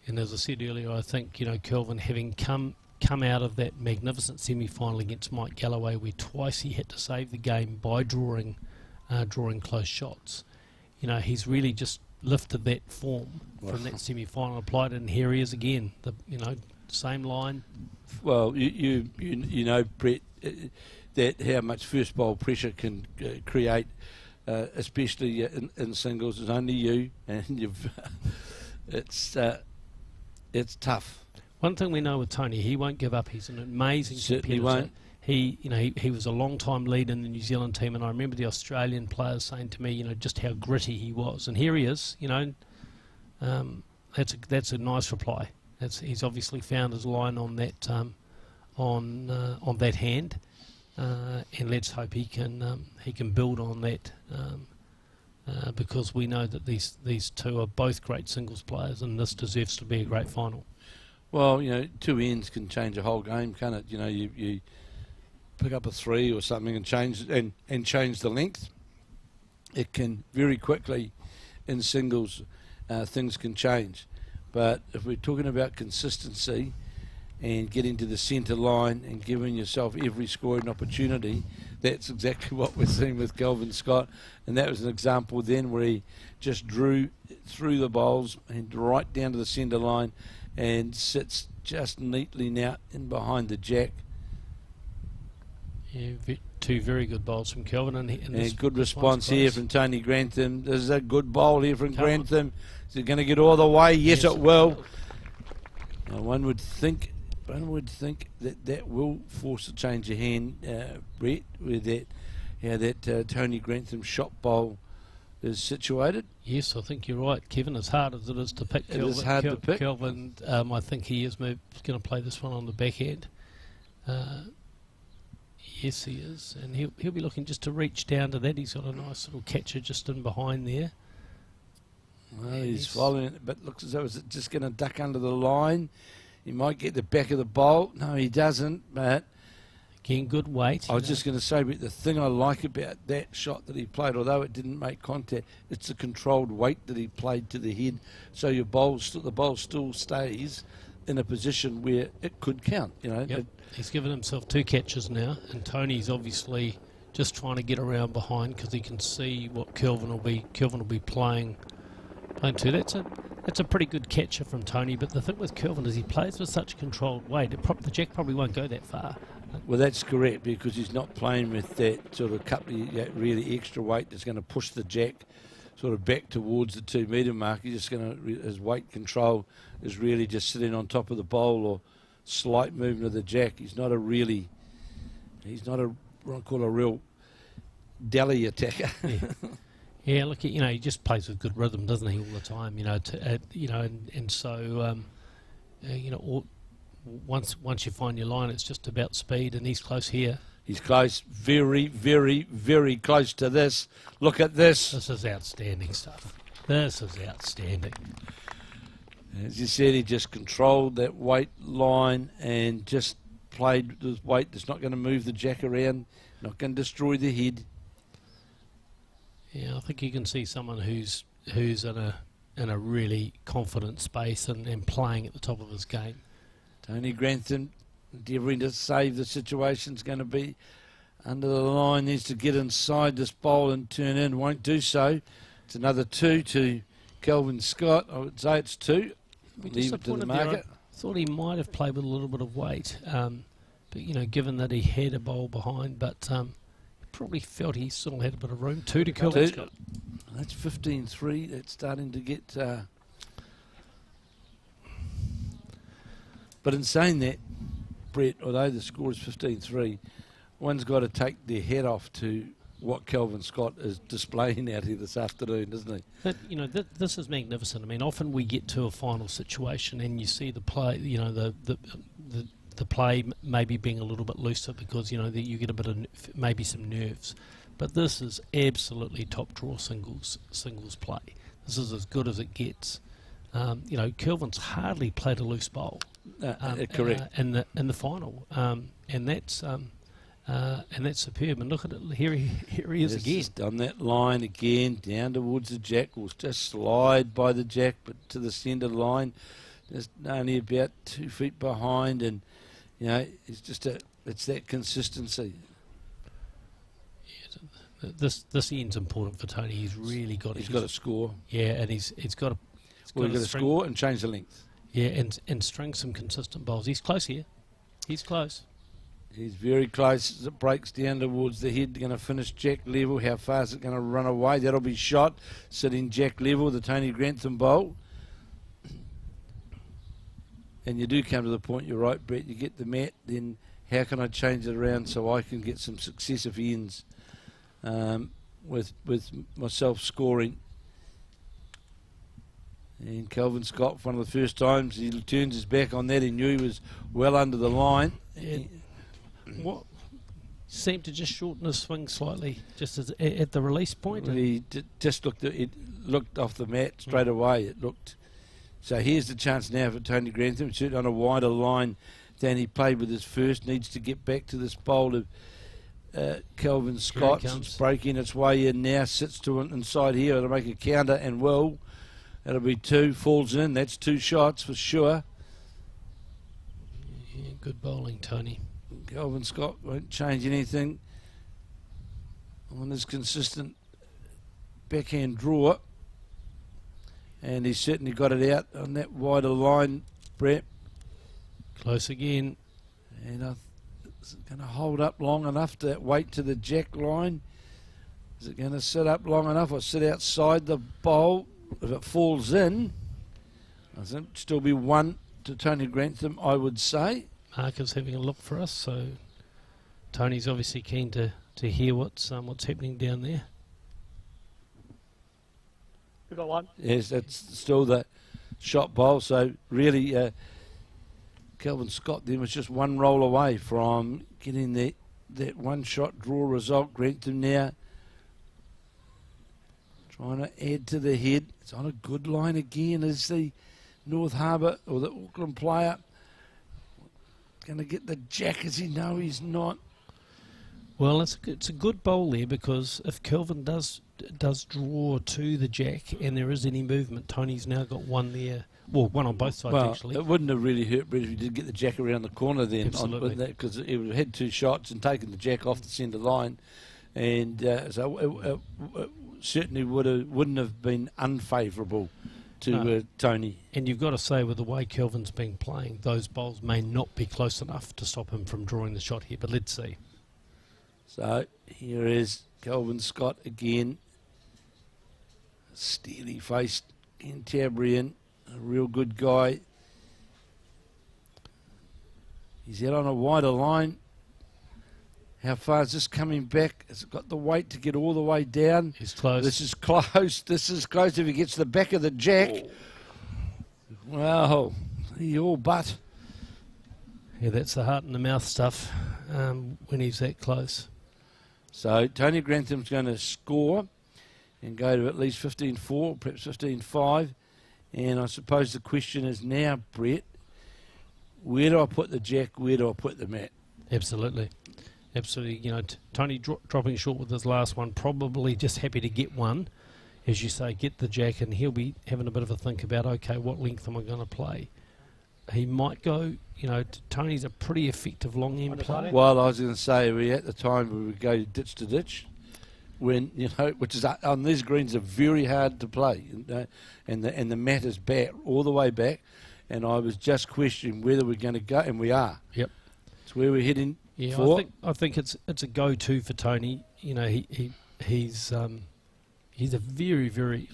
S2: And as I said earlier, I think Kelvin, having come out of that magnificent semi-final against Mike Galloway, where twice he had to save the game by drawing close shots. He's really just lifted that form from that semi-final, applied it, and here he is again. The same line.
S1: Well, you know, Brett, that how much first bowl pressure can create, especially in singles. It's only you, and it's tough.
S2: One thing we know with Tony, he won't give up. He's an amazing
S1: Certainly
S2: competitor.
S1: Won't.
S2: He was a long-time lead in the New Zealand team, and I remember the Australian players saying to me, just how gritty he was. And here he is. That's a nice reply. He's obviously found his line on that on that hand, and let's hope he can build on that. Because we know that these two are both great singles players, and this deserves to be a great final.
S1: Well, 2 ends can change a whole game, can't it? You pick up a 3 or something and change the length. It can very quickly in singles, things can change. But if we're talking about consistency and getting to the centre line and giving yourself every scoring opportunity, that's exactly what we're seeing with Kelvin Scott. And that was an example then where he just drew through the bowls and right down to the centre line and sits just neatly now in behind the jack.
S2: Yeah, 2 very good bowls from Kelvin.
S1: And good response here from Tony Grantham. This is a good bowl here from Grantham. Is it going to get all the way? Yes, it will. Now, one would think that will force a change of hand, Brett, with that Tony Grantham shot bowl is situated.
S2: Yes, I think you're right, Kevin. As hard as it is to pick Kelvin,
S1: is hard to pick.
S2: Kelvin, I think he is going to play this one on the backhand. Yes, he is, and he'll be looking just to reach down to that. He's got a nice little catcher just in behind there.
S1: Well, he's following it, but looks as though it's just going to duck under the line. He might get the back of the bowl. No, he doesn't, but...
S2: Again, good weight.
S1: I was just going to say, but the thing I like about that shot that he played, although it didn't make contact, it's the controlled weight that he played to the head, so the bowl still stays in a position where it could count.
S2: Yep. He's given himself 2 catches now, and Tony's obviously just trying to get around behind because he can see what Kelvin will be playing to. That's a pretty good catcher from Tony, but the thing with Kelvin is he plays with such controlled weight. The jack probably won't go that far.
S1: Well, that's correct, because he's not playing with that sort of couple of that really extra weight that's going to push the jack sort of back towards the 2 metre mark. He's just going to, his weight control is really just sitting on top of the bowl or slight movement of the jack. He's not a what I call a real deli attacker.
S2: Yeah. Yeah, look, he just plays with good rhythm, doesn't he, all the time? Once you find your line, it's just about speed, and he's close here.
S1: He's close, very, very, very close to this. Look at this.
S2: This is outstanding stuff. This is outstanding.
S1: As you said, he just controlled that weight line and just played with weight that's not going to move the jack around, not going to destroy the head.
S2: Yeah, I think you can see someone who's in a really confident space and playing at the top of his game.
S1: Tony Grantham endeavouring to save the situation. Is going to be under the line, needs to get inside this bowl and turn in, won't do so. It's another 2 to Kelvin Scott. I would say it's 2. Leave it to the market.
S2: I thought he might have played with a little bit of weight, but given that he had a bowl behind, but probably felt he still had a bit of room. 2 to Kelvin Scott.
S1: That's 15-3. That's starting to get... But in saying that, Brett, although the score is 15-3, one's got to take their head off to what Kelvin Scott is displaying out here this afternoon, doesn't he?
S2: But, this is magnificent. I mean, often we get to a final situation and you see the play, the play maybe being a little bit looser because, you get a bit of maybe some nerves. But this is absolutely top draw singles play. This is as good as it gets. Kelvin's hardly played a loose bowl.
S1: Correct.
S2: In the final, and that's superb. And look at it, here he is again.
S1: Just on that line again, down towards the jack. Will just slide by the jack, but to the centre line, just only about 2 feet behind, and it's that consistency.
S2: Yeah, this end's important for Tony. He's really got.
S1: He's got to score.
S2: Yeah, and he's got to.
S1: We've got to score and change the length.
S2: Yeah, and string some consistent bowls. He's close here. He's close.
S1: He's very close as it breaks down towards the head. Going to finish jack level. How far is it going to run away? That'll be shot. Sitting jack level, the Tony Grantham bowl. And you do come to the point, you're right, Brett, you get the mat, then how can I change it around so I can get some successive ends with myself scoring. And Kelvin Scott, one of the first times he turns his back on that, he knew he was well under the line.
S2: What seemed to just shorten his swing slightly, just at the release point.
S1: He just looked off the mat straight away. It looked. So here's the chance now for Tony Grantham, certainly on a wider line than he played with his first. Needs to get back to this bowl of Kelvin Scott. It's breaking its way in now. Sits to inside here to make a counter and will. That'll be 2, falls in. That's 2 shots for sure.
S2: Yeah, good bowling, Tony.
S1: Kelvin Scott won't change anything on this consistent backhand draw. And he's certainly got it out on that wider line, Brett.
S2: Close again.
S1: And is it going to hold up long enough to wait to the jack line? Is it going to sit up long enough or sit outside the bowl? If it falls in, I think still be 1 to Tony Grantham, I would say.
S2: Mark is having a look for us, so Tony's obviously keen to hear what's happening down there.
S3: We've got 1.
S1: Yes, that's still the shot bowl. So really, Kelvin Scott then was just 1 roll away from getting that 1-shot draw result. Grantham now trying to add to the head. It's on a good line again as the North Harbour or the Auckland player. Going to get the jack, as he know he's not.
S2: Well, it's a good bowl there, because if Kelvin does draw to the jack and there is any movement, Tony's now got 1 there. Well, 1 on both sides, actually.
S1: It wouldn't have really hurt Brett if he did get the jack around the corner then.
S2: Absolutely.
S1: Because he would have had 2 shots and taken the jack off the centre line. And so it certainly wouldn't have been unfavourable to Tony.
S2: And you've got to say, with the way Kelvin's been playing, those bowls may not be close enough to stop him from drawing the shot here, but let's see.
S1: So here is Kelvin Scott again. Steely-faced Cantabrian, a real good guy. He's out on a wider line. How far is this coming back? Has it got the weight to get all the way down?
S2: He's close.
S1: This is close. This is close if he gets the back of the jack. Wow, he all but.
S2: Yeah, that's the heart and the mouth stuff when he's that close.
S1: So Tony Grantham's going to score and go to at least 15-4, perhaps 15-5. And I suppose the question is now, Brett, where do I put the jack? Where do I put the mat?
S2: Absolutely. Absolutely. You know, Tony dropping short with his last one, probably just happy to get one. As you say, get the jack, and he'll be having a bit of a think about, okay, what length am I going to play? He might go, you know, Tony's a pretty effective long end player.
S1: Well, I was going to say, we at the time we would go ditch to ditch, when, you know, which is on these greens are very hard to play, you know, and the mat is back, all the way back, and I was just questioning whether we're going to go, and we are.
S2: Yep.
S1: It's where we're heading.
S2: Yeah,
S1: for.
S2: I think it's a go-to for Tony. You know, he's a very, very,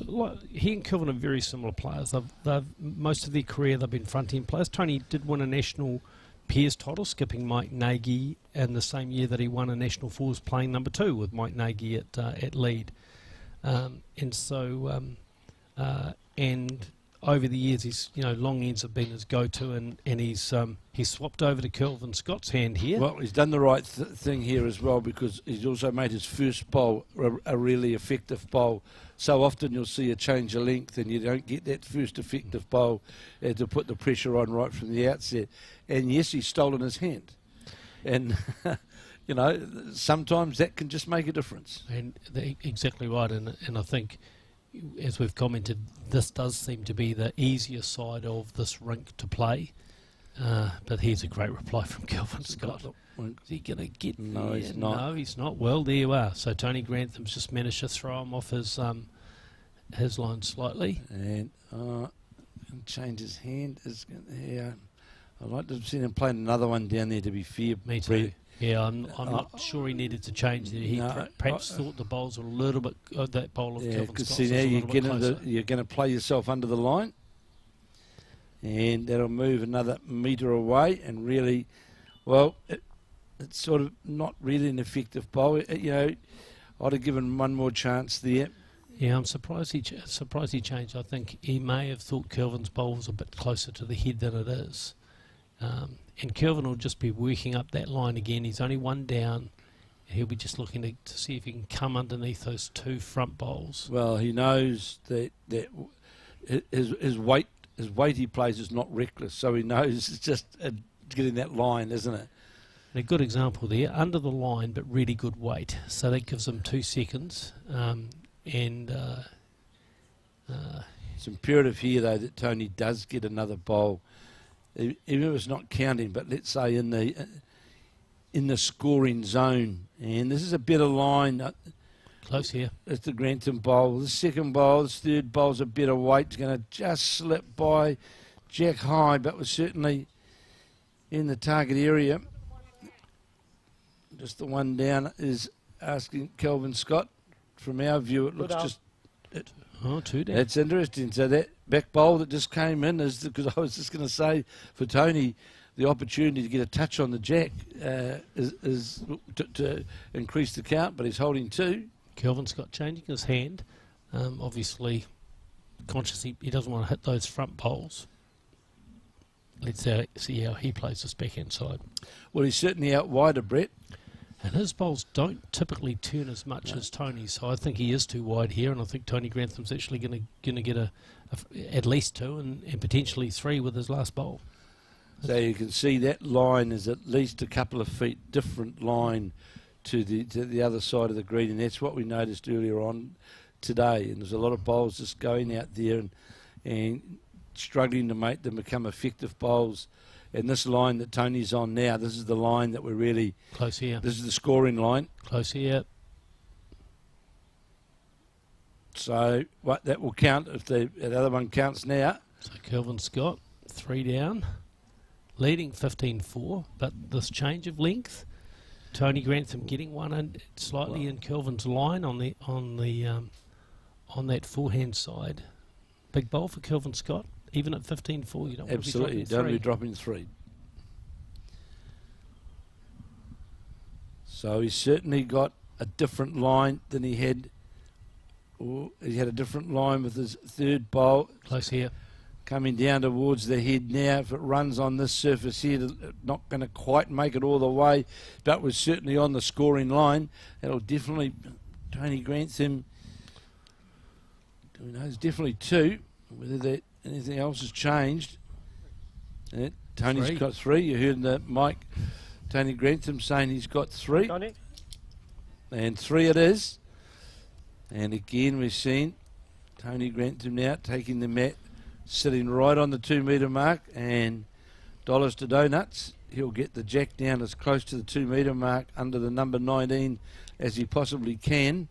S2: he and Kelvin are very similar players. They've most of their career they've been front end players. Tony did win a national pairs title, skipping Mike Nagy, and the same year that he won a national fours playing number 2 with Mike Nagy at lead. And over the years, he's, you know, long ends have been his go-to, and he's swapped over to Kelvin Scott's hand here.
S1: Well, he's done the right thing here as well, because he's also made his first bowl a really effective bowl. So often you'll see a change of length and you don't get that first effective bowl to put the pressure on right from the outset. And yes, he's stolen his hand. And, you know, sometimes that can just make a difference.
S2: And exactly right, and I think, as we've commented, this does seem to be the easier side of this rink to play. But here's a great reply from Kelvin Scott. Is he going to get there?
S1: No, he's not.
S2: No, he's not. Well, there you are. So Tony Grantham's just managed to throw him off his line slightly.
S1: And change his hand. Yeah, I'd like to have seen him playing another one down there, to be fair.
S2: Me too.
S1: Brett.
S2: Yeah, I'm not sure he needed to change there. He perhaps thought the bowls were a little bit, that bowl of Kelvin Scott's
S1: see, now you're going to play yourself under the line, and that'll move another metre away, and really, well, it's sort of not really an effective bowl. You know, I'd have given one more chance there.
S2: Yeah, I'm surprised he changed. I think he may have thought Kelvin's bowl was a bit closer to the head than it is. And Kelvin will just be working up that line again. He's only one down. He'll be just looking to see if he can come underneath those 2 front bowls. Well,
S1: he knows that his weight he plays is not reckless, so he knows it's just getting that line, isn't it?
S2: And a good example there, under the line, but really good weight. So that gives him 2 seconds. It's
S1: imperative here, though, that Tony does get another bowl. Even if it's not counting, but let's say in the scoring zone, and this is a better line.
S2: Close here.
S1: It's the Grantham bowl. The second bowl, this third bowl's a better weight. It's going to just slip by jack high, but was certainly in the target area. Just the one down is asking Kelvin Scott. From our view, it looks just.
S2: 2 down.
S1: That's interesting. So that back bowl that just came in is, because I was just going to say, for Tony, the opportunity to get a touch on the jack is to increase the count, but he's holding 2.
S2: Kelvin Scott changing his hand, obviously conscious he doesn't want to hit those front poles. Let's see how he plays this backhand side.
S1: Well, he's certainly out wider, Brett.
S2: And his bowls don't typically turn as much as Tony's, so I think he is too wide here, and I think Tony Grantham's actually going to get at least 2 and potentially 3 with his last bowl.
S1: So you can see that line is at least a couple of feet different line to the other side of the green, and that's what we noticed earlier on today. And there's a lot of bowls just going out there and struggling to make them become effective bowls. And this line that Tony's on now, this is the line that we're really...
S2: Close here.
S1: This is the scoring line.
S2: Close here.
S1: So what that will count if the other one counts now.
S2: So Kelvin Scott, 3 down, leading 15-4, but this change of length, Tony Grantham getting one in slightly in Kelvin's line on that forehand side. Big bowl for Kelvin Scott, even at 15-4. You don't
S1: Absolutely,
S2: want to
S1: don't be dropping 3. So he's certainly got a different line than he had. He had a different line with his third bowl.
S2: Close here.
S1: Coming down towards the head now. If it runs on this surface here, not going to quite make it all the way, but was certainly on the scoring line. That'll definitely, Tony Grantham, who knows, definitely 2. Whether that anything else has changed. Tony's
S2: 3.
S1: got 3. You heard the mic, Tony Grantham saying he's got 3. And 3 it is. And again, we've seen Tony Grantham now taking the mat, sitting right on the 2 metre mark, and dollars to donuts. He'll get the jack down as close to the 2 metre mark under the number 19 as he possibly can.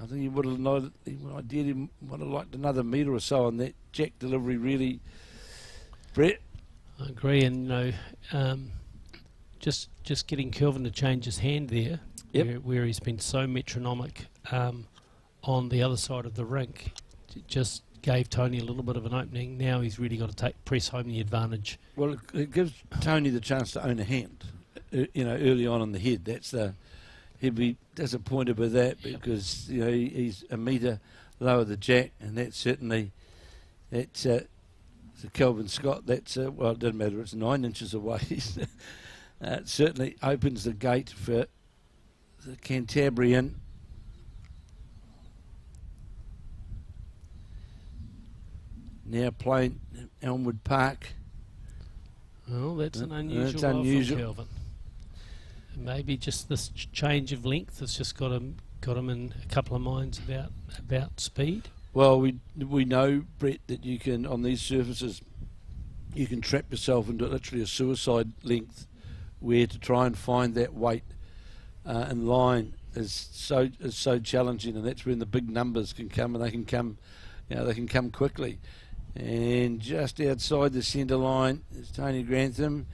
S1: I think he would have ideally would have liked another metre or so on that jack delivery, really, Brett.
S2: I agree, and just getting Kelvin to change his hand there, where he's been so metronomic on the other side of the rink, just gave Tony a little bit of an opening. Now he's really got to press home the advantage.
S1: Well, it gives Tony the chance to own a hand, early on the head. He'd be disappointed with that because he's a metre lower the jack, and that's certainly to Kelvin Scott. Well, it doesn't matter. It's 9 inches away. It certainly opens the gate for the Cantabrian. Now playing Elmwood Park.
S2: Well, that's an unusual.
S1: That's unusual.
S2: From Kelvin. Maybe just this change of length has just got him in a couple of minds about speed.
S1: Well, we know, Brett, that you can, on these surfaces, you can trap yourself into literally a suicide length, where to try and find that weight and line is so challenging, and that's when the big numbers can come, and they can come quickly. And just outside the centre line is Tony Grantham.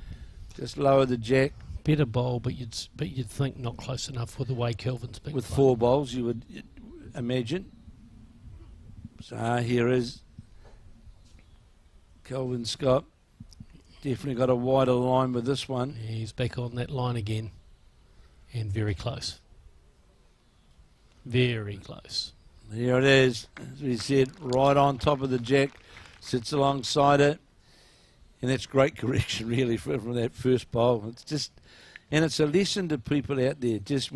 S1: Just lower the jack.
S2: Better bowl, but you'd think not close enough with the way Kelvin's been
S1: With
S2: played.
S1: 4 bowls, you would imagine. So here is Kelvin Scott. Definitely got a wider line with this one.
S2: Yeah, he's back on that line again, and very close. Very close.
S1: Here it is, as we said, right on top of the jack, sits alongside it, and that's great correction really from that first bowl. It's just, and it's a lesson to people out there. Just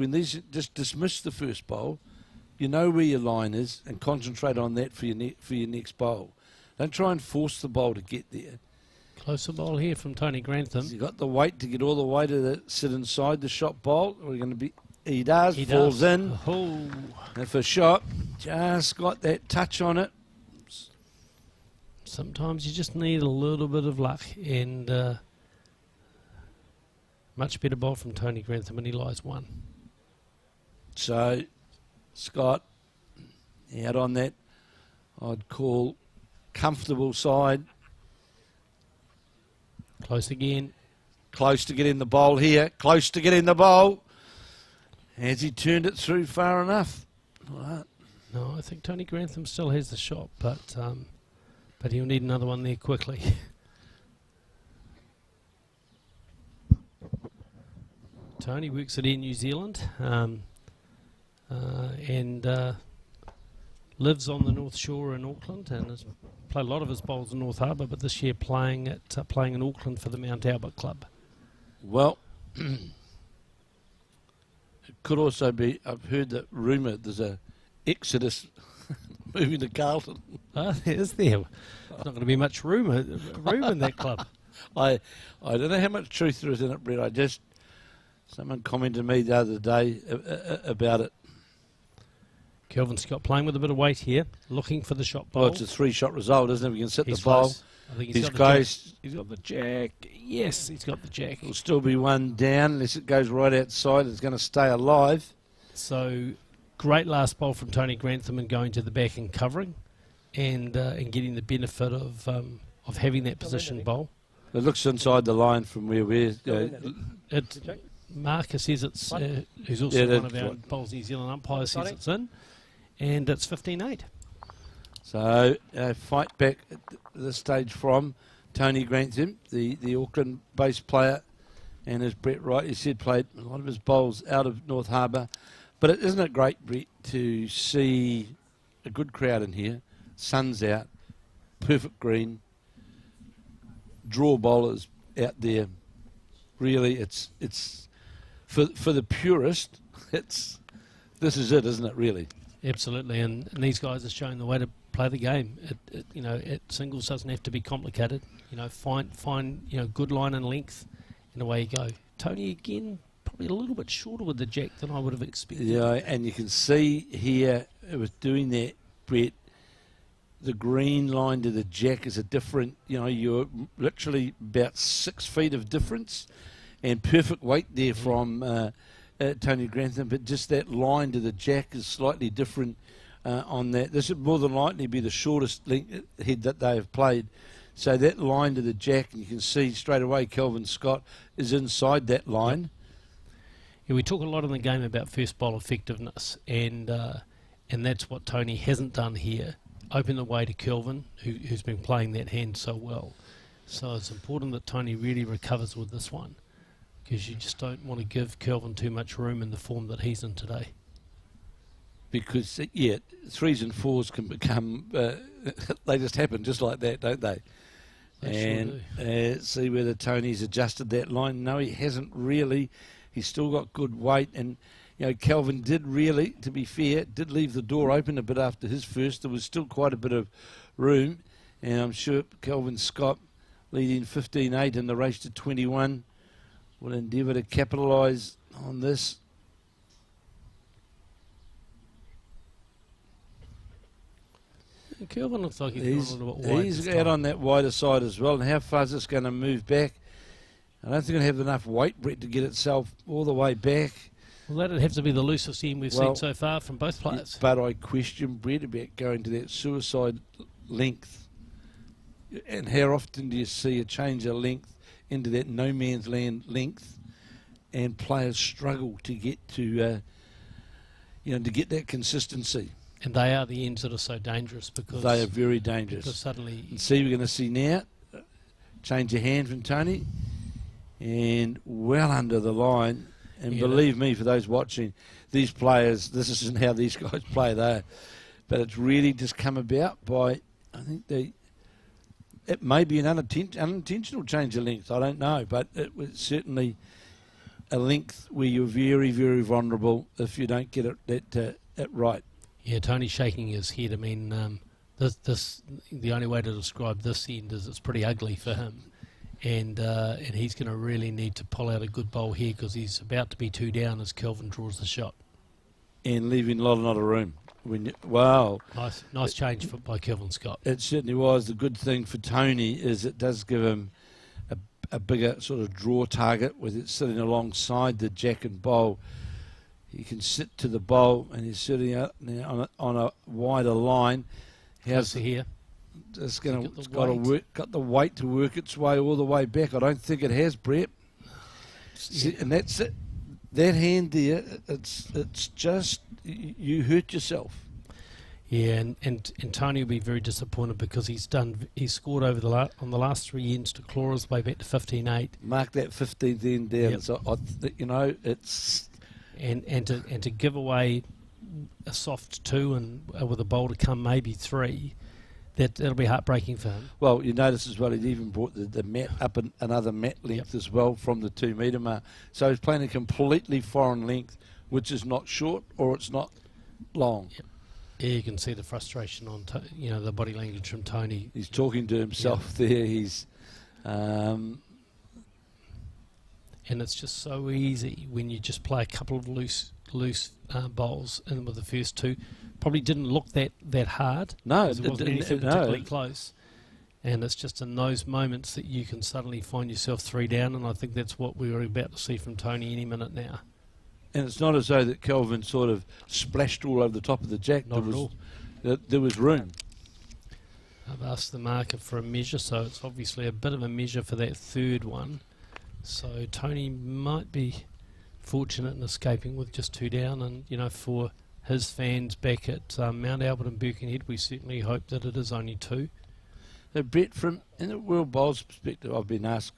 S1: just dismiss the first bowl, you know where your line is, and concentrate on that for your next bowl. Don't try and force the bowl to get there.
S2: Closer bowl here from Tony Grantham.
S1: You got the weight to get all the way to sit inside the shot bowl. We're going to be. He does.
S2: He
S1: falls
S2: does.
S1: in.
S2: Oh.
S1: And for shot, just got that touch on it.
S2: Sometimes you just need a little bit of luck, and much better bowl from Tony Grantham, and he lies 1.
S1: So, Scott, out on that, I'd call comfortable side.
S2: Close again.
S1: Close to getting the bowl here. Close to getting the bowl. Has he turned it through far enough? Right.
S2: No, I think Tony Grantham still has the shot, but he'll need another one there quickly. Tony works at Air New Zealand and lives on the North Shore in Auckland, and has played a lot of his bowls in North Harbour, but this year playing in Auckland for the Mount Albert Club.
S1: Well, it could also be, I've heard that rumour there's a exodus moving to Carlton.
S2: Is there? There's not going to be much room in that club.
S1: I don't know how much truth there is in it, Brett. Someone commented to me the other day about it.
S2: Kelvin Scott playing with a bit of weight here, looking for the shot bowl.
S1: Well, it's a 3-shot result, isn't it? We can sit
S2: He's
S1: the bowl.
S2: close. I think
S1: He's close.
S2: He's got the jack. Yes, he's got the jack.
S1: It'll still be 1 down unless it goes right outside. It's going to stay alive.
S2: So great last bowl from Tony Grantham and going to the back and covering, and getting the benefit of having that position bowl.
S1: It looks inside the line from where we're.
S2: Marcus says it's, who's also one of our Bowls New Zealand umpires, says it's in, and it's 15-8.
S1: So fight back at this stage from Tony Grantham, the Auckland-based player, and as Brett rightly said, played a lot of his bowls out of North Harbour. But isn't it great, Brett, to see a good crowd in here, sun's out, perfect green, draw bowlers out there. Really, it's for the purist, this is it, isn't it, really?
S2: Awesomely, and these guys are showing the way to play the game. It singles doesn't have to be complicated. Find good line and length, and away you go. Tony again, probably a little bit shorter with the jack than I would have expected.
S1: Yeah, and you can see here it was doing that, Brett. The green line to the jack is a different. You're literally about 6 feet of difference, and perfect weight there from Tony Grantham. But just that line to the jack is slightly different on that. This would more than likely be the shortest head that they have played. So that line to the jack, and you can see straight away Kelvin Scott is inside that line.
S2: Yeah, we talk a lot in the game about first bowl effectiveness, and that's what Tony hasn't done here. Open the way to Kelvin, who's been playing that hand so well. So it's important that Tony really recovers with this one, because you just don't want to give Kelvin too much room in the form that he's in today. Because,
S1: yeah, 3s and 4s can become, they just happen just like that, don't they? And sure see whether Tony's adjusted that line. No, he hasn't really. He's still got good weight. And, Kelvin did really, to be fair, did leave the door open a bit after his first. There was still quite a bit of room. And I'm sure Kelvin Scott, leading 15-8 in the race to 21, will endeavour to capitalise on this.
S2: Kelvin looks like he's gone a little bit wide.
S1: He's out on that wider side as well. And how far is this going to move back? I don't think it'll have enough weight, Brett, to get itself all the way back.
S2: Well, that'd have to be the loosest end we've seen so far from both players.
S1: But I question, Brett, about going to that suicide length. And how often do you see a change of length into that no man's land length, and players struggle to get to get that consistency?
S2: And they are the ends that are so dangerous, because
S1: they are very dangerous.
S2: Because suddenly,
S1: and see, we're going to see now, change of hand from Tony, and well under the line. And believe me, for those watching, these players, this isn't how these guys play there, but it's really just come about by, I think it may be an unintentional change of length. I don't know, but it was certainly a length where you're very, very vulnerable if you don't get it right.
S2: Yeah, Tony's shaking his head. I mean, the only way to describe this end is it's pretty ugly for him, and he's going to really need to pull out a good bowl here, because he's about to be 2 down as Kelvin draws the shot, and
S1: leaving a lot of room. Wow,
S2: nice change by Kelvin Scott.
S1: It certainly was. The good thing for Tony is it does give him a bigger sort of draw target with it sitting alongside the jack and bowl. He can sit to the bowl, and he's sitting out now on a wider line.
S2: How's here?
S1: It's got the weight to work its way all the way back. I don't think it has, Brett. See, and that's it. That hand there, it's just you hurt yourself.
S2: Yeah, and Tony will be very disappointed, because he's scored over on the last 3 ends to claw his way back to 15-8.
S1: Mark that 15th end down.
S2: Yep.
S1: So it's.
S2: And to give away a soft 2 and with a bowl to come maybe 3, that'll be heartbreaking for him.
S1: Well, you notice as well, he'd even brought the mat up another mat length as well from the 2 metre mark. So he's playing a completely foreign length, which is not short or it's not long.
S2: Yep. Yeah, you can see the frustration on the body language from Tony.
S1: He's talking to himself there. He's.
S2: And it's just so easy when you just play a couple of loose bowls, and with the first 2, probably didn't look that hard.
S1: No,
S2: it wasn't anything particularly close. And it's just in those moments that you can suddenly find yourself 3 down, and I think that's what we were about to see from Tony any minute now.
S1: And it's not as though that Kelvin sort of splashed all over the top of the jack.
S2: Not at all.
S1: There was room.
S2: I've asked the marker for a measure, so it's obviously a bit of a measure for that third one. So Tony might be fortunate in escaping with just 2 down, and for his fans back at Mount Albert and Birkenhead, we certainly hope that it is only 2.
S1: So Brett, from in the World Bowls perspective, I've been asked,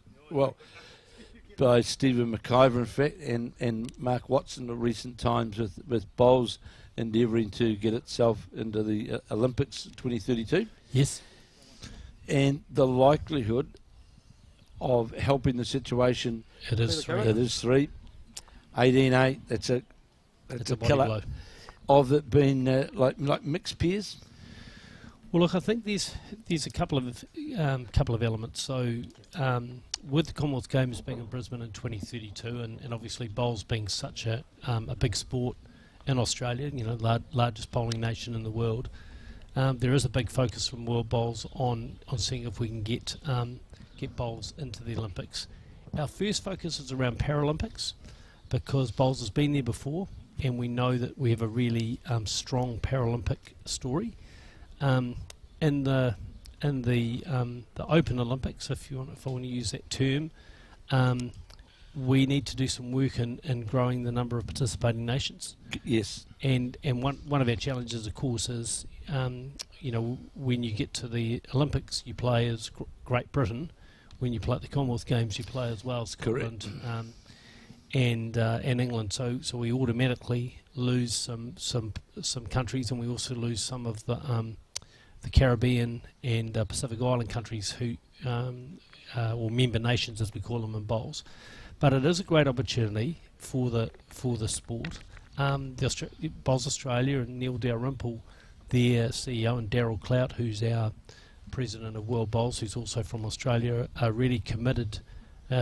S1: by Stephen McIver, in fact, and Mark Watson in recent times with bowls endeavouring to get itself into the Olympics 2032.
S2: Yes.
S1: And the likelihood of helping the situation.
S2: It is 3.
S1: It is 3. 18-8. That's a
S2: body
S1: killer.
S2: blow.
S1: Of it being like mixed pairs.
S2: Well, look, I think there's a couple of elements. So with the Commonwealth Games being in Brisbane in 2032, and obviously bowls being such a big sport in Australia, largest bowling nation in the world, there is a big focus from World Bowls on seeing if we can get bowls into the Olympics. Our first focus is around Paralympics, because bowls has been there before, and we know that we have a really strong Paralympic story. In the Open Olympics, if I want to use that term, we need to do some work in growing the number of participating nations.
S1: Yes.
S2: And one of our challenges, of course, is when you get to the Olympics, you play as Great Britain. When you play at the Commonwealth Games, you play as well, Scotland and England. So we automatically lose some countries, and we also lose some of the Caribbean and Pacific Island countries who, or member nations as we call them in bowls. But it is a great opportunity for the sport. Bowls Australia and Neil Dalrymple, their CEO, and Daryl Clout, who's our president of World Bowls, who's also from Australia, are really committed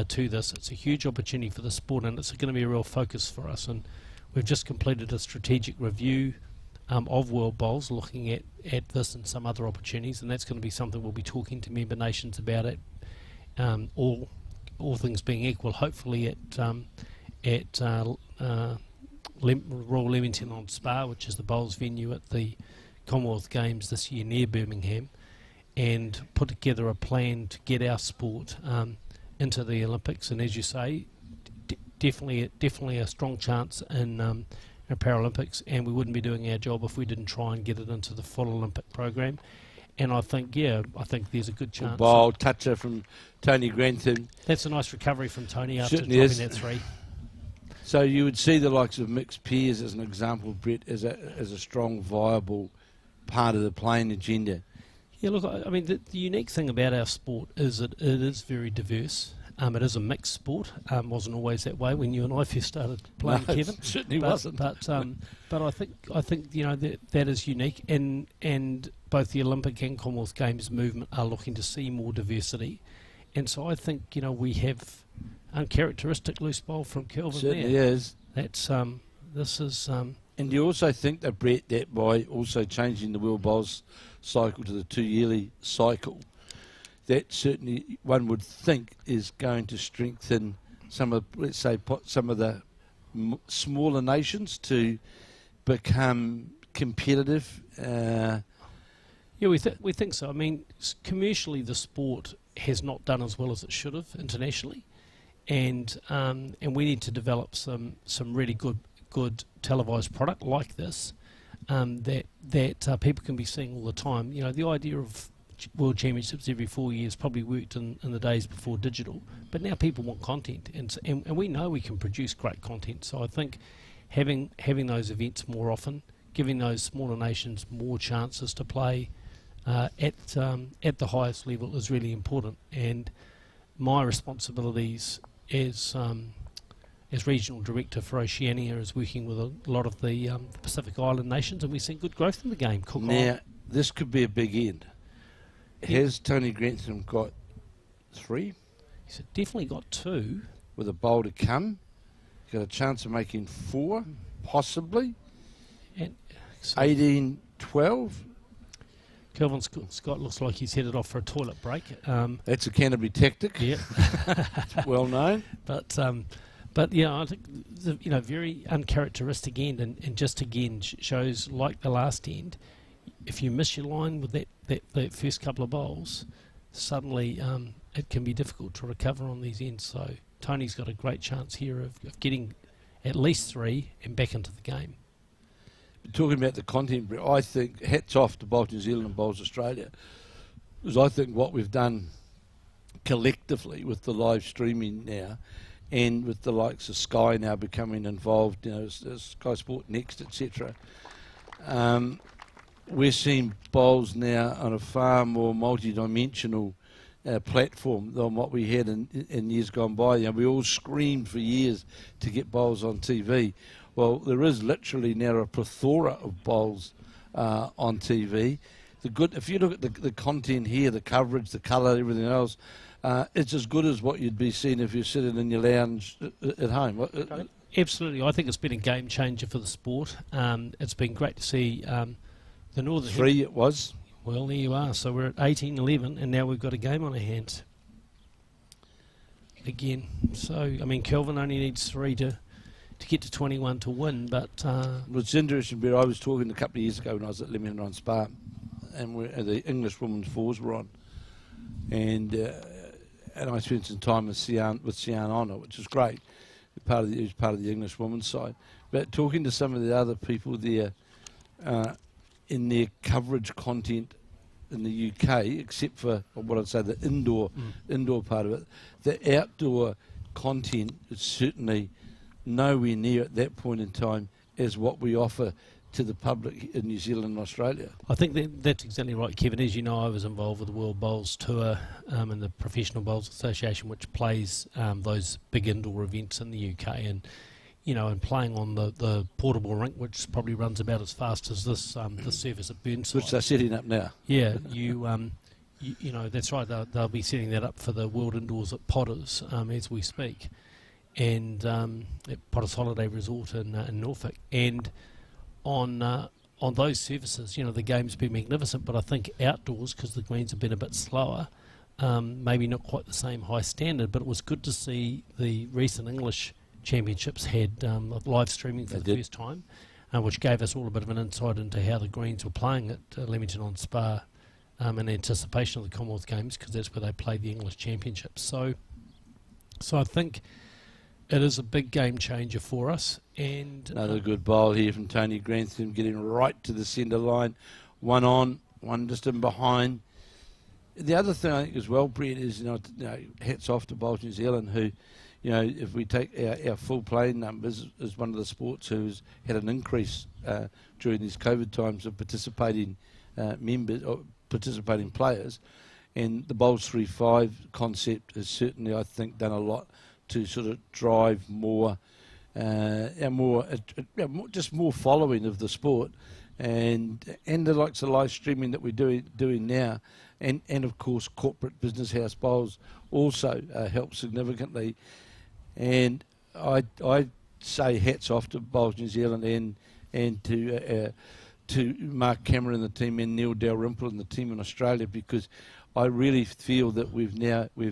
S2: to this. It's a huge opportunity for the sport, and it's going to be a real focus for us. And we've just completed a strategic review of World Bowls, looking at this and some other opportunities, and that's going to be something we'll be talking to member nations about it. All things being equal, hopefully at Royal Leamington on Spa, which is the bowls venue at the Commonwealth Games this year near Birmingham, and put together a plan to get our sport into the Olympics. And as you say, definitely a strong chance in Paralympics, and we wouldn't be doing our job if we didn't try and get it into the full Olympic program. And I think there's a good chance.
S1: Bowl toucher from Tony Grantham.
S2: That's a nice recovery from Tony after
S1: Certainly
S2: dropping
S1: is.
S2: that 3.
S1: So you would see the likes of mixed pairs as an example, Brett, as a strong, viable part of the playing agenda.
S2: Yeah, look, I mean, the unique thing about our sport is that it is very diverse. It is a mixed sport. Wasn't always that way when you and I first started playing,
S1: No,
S2: Kevin.
S1: It certainly wasn't.
S2: But I think that is unique, and both the Olympic and Commonwealth Games movement are looking to see more diversity, and so I think we have uncharacteristic loose bowl from Kelvin.
S1: Certainly
S2: there.
S1: is.
S2: That's this is.
S1: And you also think that, Brett, that by also changing the World Bowls cycle to the 2-yearly cycle, that certainly one would think is going to strengthen some of the smaller nations to become competitive.
S2: Yeah, we think so. I mean, commercially, the sport has not done as well as it should have internationally, and we need to develop some really good televised product like this that people can be seeing all the time. The idea of World Championships every 4 years probably worked in the days before digital, but now people want content, and we know we can produce great content. So I think having those events more often, giving those smaller nations more chances to play at the highest level is really important. And my responsibilities as regional director for Oceania is working with a lot of the Pacific Island nations, and we've seen good growth in the game. Cook
S1: Now,
S2: Island.
S1: this could be a big end. Has Tony Grantham got 3?
S2: He's definitely got 2.
S1: With a bowl to come? He's got a chance of making 4, possibly.
S2: And so
S1: 18, 12.
S2: Kelvin Scott looks like he's headed off for a toilet break.
S1: That's a Canterbury tactic.
S2: Yeah.
S1: Well known.
S2: But But yeah, I think very uncharacteristic end, and just again shows like the last end. If you miss your line with that first couple of bowls, suddenly it can be difficult to recover on these ends. So Tony's got a great chance here of getting at least 3 and back into the game.
S1: Talking about the content, I think hats off to Bowls New Zealand and Bowls Australia, because I think what we've done collectively with the live streaming now, and with the likes of Sky now becoming involved, Sky Sport Next, etc. We're seeing bowls now on a far more multi-dimensional platform than what we had in years gone by. We all screamed for years to get bowls on TV. Well, there is literally now a plethora of bowls on TV. If you look at the content here, the coverage, the colour, everything else, it's as good as what you'd be seeing if you're sitting in your lounge at home.
S2: Absolutely. I think it's been a game changer for the sport. It's been great to see the Northern...
S1: 3 it was.
S2: Well, there you are. So we're at 18-11, and now we've got a game on our hands. Again. So, Kelvin only needs 3 to get to 21 to win, but...
S1: It's interesting, but I was talking a couple of years ago when I was at Leamington on Spa, and the English women's fours were on, and I spent some time with Sian on it, which was great. He was part of the English women's side. But talking to some of the other people there, in their coverage content in the UK, except for what I'd say the indoor part of it, the outdoor content is certainly nowhere near at that point in time as what we offer to the public in New Zealand and Australia.
S2: I think that's exactly right, Kevin. As you know, I was involved with the World Bowls Tour and the Professional Bowls Association, which plays those big indoor events in the UK, and playing on the portable rink, which probably runs about as fast as this service at Burnside.
S1: Which they're setting up now.
S2: Yeah, that's right. They'll be setting that up for the World Indoors at Potters as we speak, and at Potters Holiday Resort in Norfolk. And on those services, the game's been magnificent, but I think outdoors, because the greens have been a bit slower, maybe not quite the same high standard, but it was good to see the recent English Championships had live streaming for the first time, which gave us all a bit of an insight into how the greens were playing at Leamington on Spa in anticipation of the Commonwealth Games, because that's where they played the English Championships. So I think it is a big game changer for us. And
S1: another good bowl here from Tony Grantham, getting right to the centre line, one on, one just in behind. The other thing I think as well, Brett, is hats off to Bowls New Zealand, who, if we take our full playing numbers, is one of the sports who's had an increase during these COVID times of participating members or participating players, and the Bowls 3-5 concept has certainly, I think, done a lot to sort of drive more following of the sport, and the likes of live streaming that we're doing now, and of course corporate business house bowls also help significantly. And I say hats off to Bowls New Zealand and to Mark Cameron and the team, and Neil Dalrymple and the team in Australia, because I really feel that we've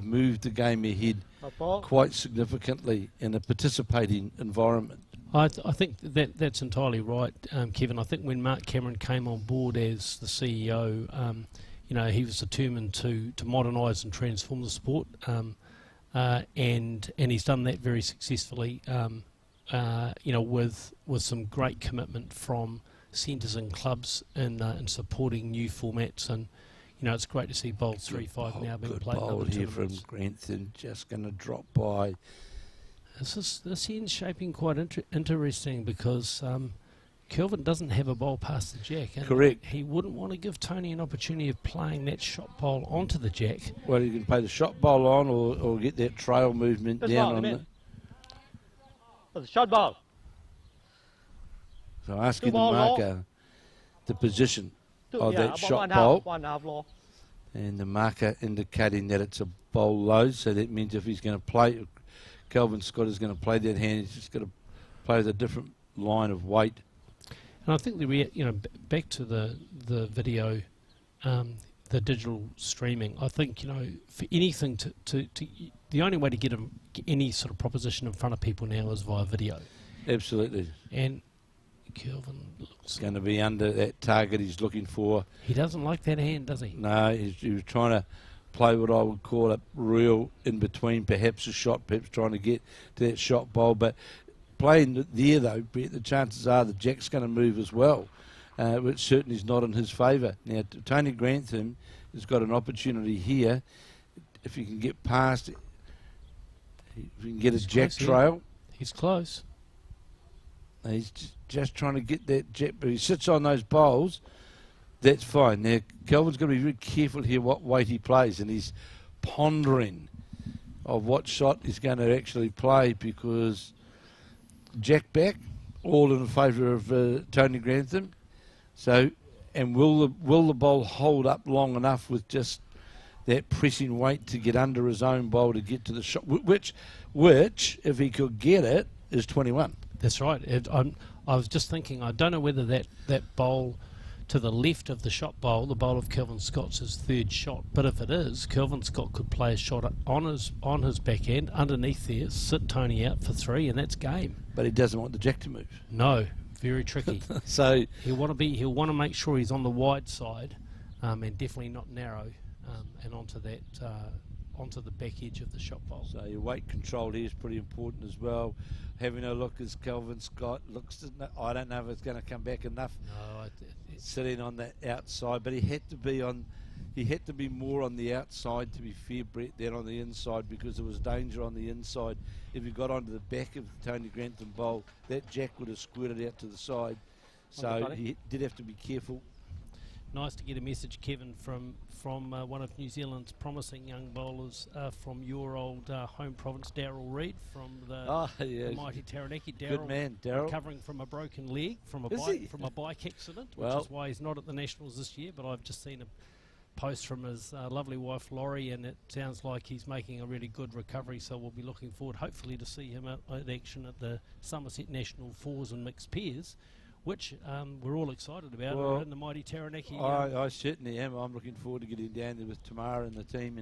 S1: moved the game ahead quite significantly in a participating environment.
S2: I think that's entirely right, Kevin. I think when Mark Cameron came on board as the CEO, he was determined to modernise and transform the sport, and he's done that very successfully. With some great commitment from centres and clubs in supporting new formats, and it's great to see Bowls 3-5 now being played. Good bowl here from
S1: Grantham, just going to drop by.
S2: This end's shaping quite interesting, because Kelvin doesn't have a bowl past the jack. And
S1: correct.
S2: He wouldn't want to give Tony an opportunity of playing that shot bowl onto the jack.
S1: Well, you can play the shot bowl on, or get that trail movement down on
S3: the shot bowl.
S1: So asking the marker the position of that shot bowl,
S3: 1.5 law,
S1: and the marker indicating that it's a bowl low. So that means if he's going to play, Kelvin Scott is going to play that hand. He's just going to play with a different line of weight.
S2: And I think back to the video, the digital streaming. I think for anything to the only way to get any sort of proposition in front of people now is via video.
S1: Absolutely.
S2: And Kelvin looks
S1: Going to be under that target he's looking for.
S2: He doesn't like that hand, does he?
S1: No, he was trying to play what I would call a real in between, perhaps a shot, perhaps trying to get to that shot bowl. But playing there, though, the chances are the jack's going to move as well, which certainly is not in his favour. Now, Tony Grantham has got an opportunity here. If he can get past, if he can get a jack trail.
S2: He's close.
S1: He's just trying to get that jack, but he sits on those bowls. That's fine. Now, Kelvin's going to be very careful here what weight he plays, and he's pondering of what shot he's going to actually play, because jack back, all in favour of Tony Grantham. So, and will the bowl hold up long enough with just that pressing weight to get under his own bowl to get to the shot, which if he could get it, is 21.
S2: That's right. I was just thinking, I don't know whether that bowl to the left of the shot bowl, the bowl of Kelvin Scott's his third shot, but if it is, Kelvin Scott could play a shot on his back end, underneath there, sit Tony out for 3, and that's game.
S1: But he doesn't want the jack to move.
S2: No, very tricky.
S1: So
S2: he'll want to make sure he's on the wide side, and definitely not narrow, and onto the back edge of the shot bowl.
S1: So your weight control here is pretty important as well. Having a look as Kelvin Scott looks, I don't know if it's going to come back enough.
S2: No,
S1: sitting on that outside, but he had to be more on the outside, to be fair, Brett, than on the inside, because there was danger on the inside. If he got onto the back of Tony Grantham bowl, that jack would have squirted out to the side. So he did have to be careful.
S2: Nice to get a message, Kevin, from one of New Zealand's promising young bowlers from your old home province, Darryl Reid, from the mighty Taranaki.
S1: Good man, Darryl.
S2: Recovering from a broken leg from a bike accident, which is why he's not at the Nationals this year. But I've just seen a post from his lovely wife Laurie, and it sounds like he's making a really good recovery. So we'll be looking forward, hopefully, to see him at action at the Summerset National Fours and Mixed Pairs, which we're all excited about.
S1: Well,
S2: in the mighty Taranaki.
S1: I certainly am. I'm looking forward to getting down there with Tamara and the team,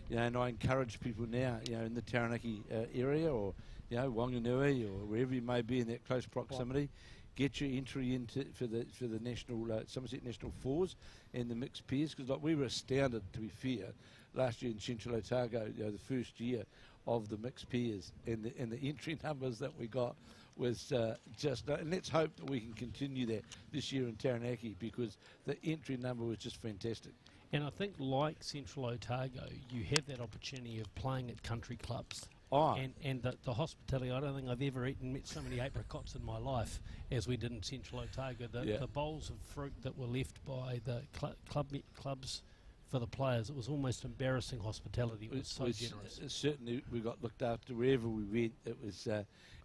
S1: and I encourage people now, in the Taranaki area, or Wanganui, or wherever you may be in that close proximity, get your entry into for the national Summerset National Fours and the mixed pairs, because we were astounded, to be fair, last year in Central Otago, the first year of the mixed pairs, and the entry numbers that we got was and let's hope that we can continue that this year in Taranaki, because the entry number was just fantastic.
S2: And I think, like Central Otago, you have that opportunity of playing at country clubs. And the hospitality, I don't think I've ever met so many apricots in my life as we did in Central Otago. The bowls of fruit that were left by the clubs for the players, it was almost embarrassing hospitality. It was so generous.
S1: Certainly we got looked after wherever we went. It was,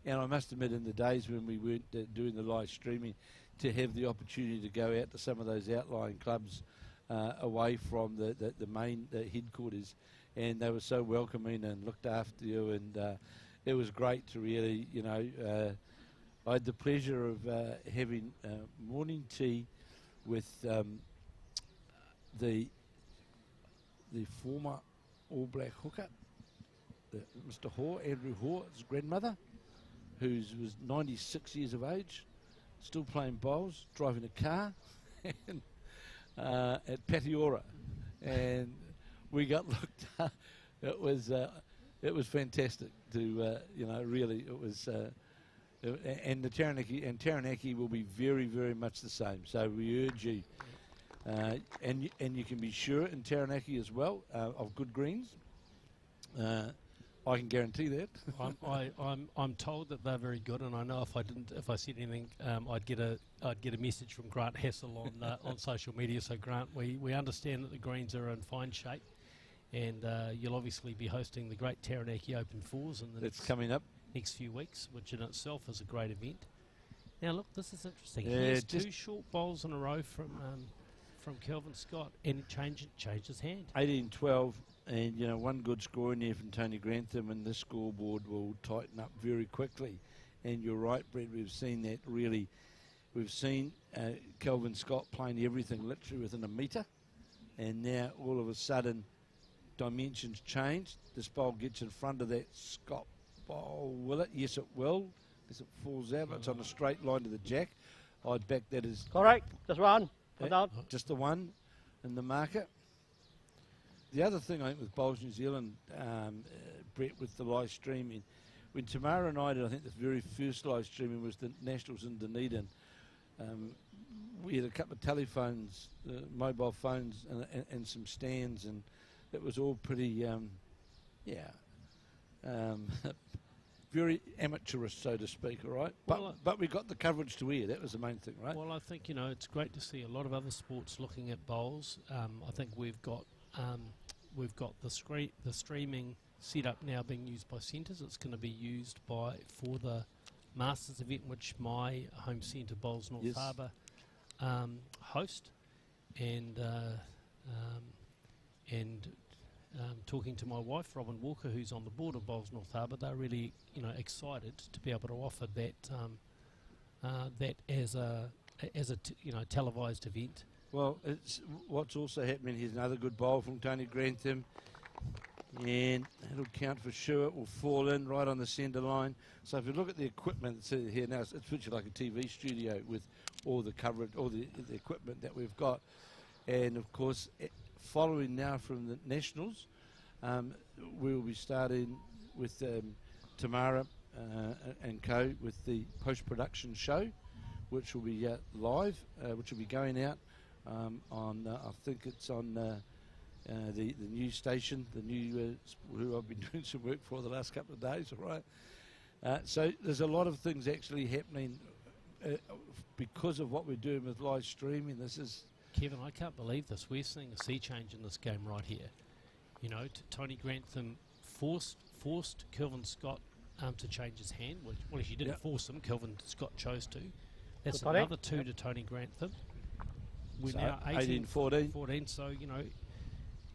S1: and I must admit, in the days when we weren't doing the live streaming, to have the opportunity to go out to some of those outlying clubs away from the main headquarters, and they were so welcoming and looked after you, and it was great to really, I had the pleasure of having morning tea with the former All Black hooker, Mr. Hoare, Andrew Hoare, his grandmother, who was 96 years of age, still playing bowls, driving a car, and, at Patiora, and we got looked up. It was fantastic to really, it was. And the Taranaki will be very, very much the same. So we urge you, and you can be sure in Taranaki as well of good greens. I can guarantee that.
S2: I'm told that they're very good, and I know if I said anything, I'd get a message from Grant Hassel on social media. So Grant, we understand that the greens are in fine shape, and you'll obviously be hosting the great Taranaki Open Fours in the
S1: coming up
S2: next few weeks, which in itself is a great event. Now look, this is interesting.
S1: Yeah,
S2: Here's 2 short bowls in a row from Kelvin Scott, and it changed his hand.
S1: 18-12. And, one good score in there from Tony Grantham, and this scoreboard will tighten up very quickly. And you're right, Brett, we've seen that really. We've seen Kelvin Scott playing everything literally within a metre. And now, all of a sudden, dimensions changed. This bowl gets in front of that Scott bowl, will it? Yes, it will. As it falls out, it's on a straight line to the jack. I'd back that as
S3: Correct. Just one. Come down.
S1: just the one in the market. The other thing I think with Bowls New Zealand, Brett, with the live streaming, when Tamara and I did, I think the very first live streaming was the Nationals in Dunedin. We had a couple of telephones, mobile phones, and some stands, and it was all pretty, very amateurish, so to speak, all right? But we got the coverage to air. That was the main thing, right?
S2: Well, I think, it's great to see a lot of other sports looking at bowls. I think we've got the streaming setup now being used by centres. It's going to be used for the Masters event, which my home centre, Bowls North Harbour, host, and talking to my wife, Robin Walker, who's on the board of Bowls North Harbour, they're really excited to be able to offer that as a televised event.
S1: Well, it's what's also happening. Here's another good bowl from Tony Grantham, and it'll count for sure. It will fall in right on the centre line. So if you look at the equipment that's here now, it's literally like a TV studio with all the coverage, all the equipment that we've got. And of course, following now from the Nationals, we'll be starting with Tamara and co with the post-production show, which will be live, which will be going out on, I think it's on the new station, the new who I've been doing some work for the last couple of days, all right? So there's a lot of things actually happening because of what we're doing with live streaming. This is...
S2: Kevin, I can't believe this. We're seeing a sea change in this game right here. Tony Grantham forced Kelvin Scott to change his hand. Well, he didn't force him. Kelvin Scott chose to. That's another 2 to Tony Grantham. We're now 18-14. So,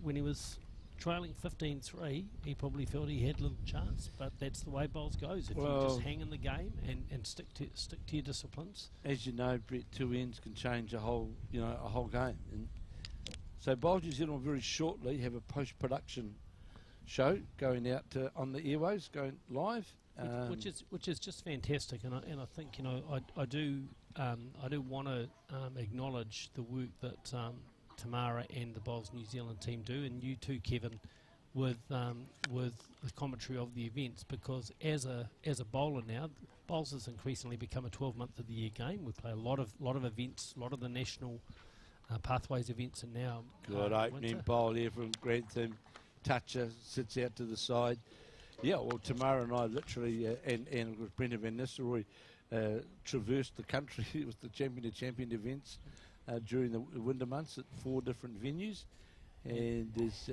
S2: when he was trailing 15-3, he probably felt he had little chance. But that's the way bowls goes. If you just hang in the game and stick to your disciplines.
S1: As you know, Brett, 2 ends can change a whole game. And so Bowls New Zealand will very shortly have a post-production show going out on the airwaves, going live.
S2: Which is just fantastic, and I think I do want to acknowledge the work that Tamara and the Bowls New Zealand team do, and you too, Kevin, with the commentary of the events, because as a bowler now, bowls has increasingly become a 12-month of the year game. We play a lot of events, a lot of the national pathways events, and now
S1: good opening
S2: winter.
S1: Bowl here from Grantham. Toucher sits out to the side. Yeah, well, Tamara and I literally, and with Brendan Van Nistelrooy, traversed the country with the champion of champion events during the winter months at 4 different venues, and it's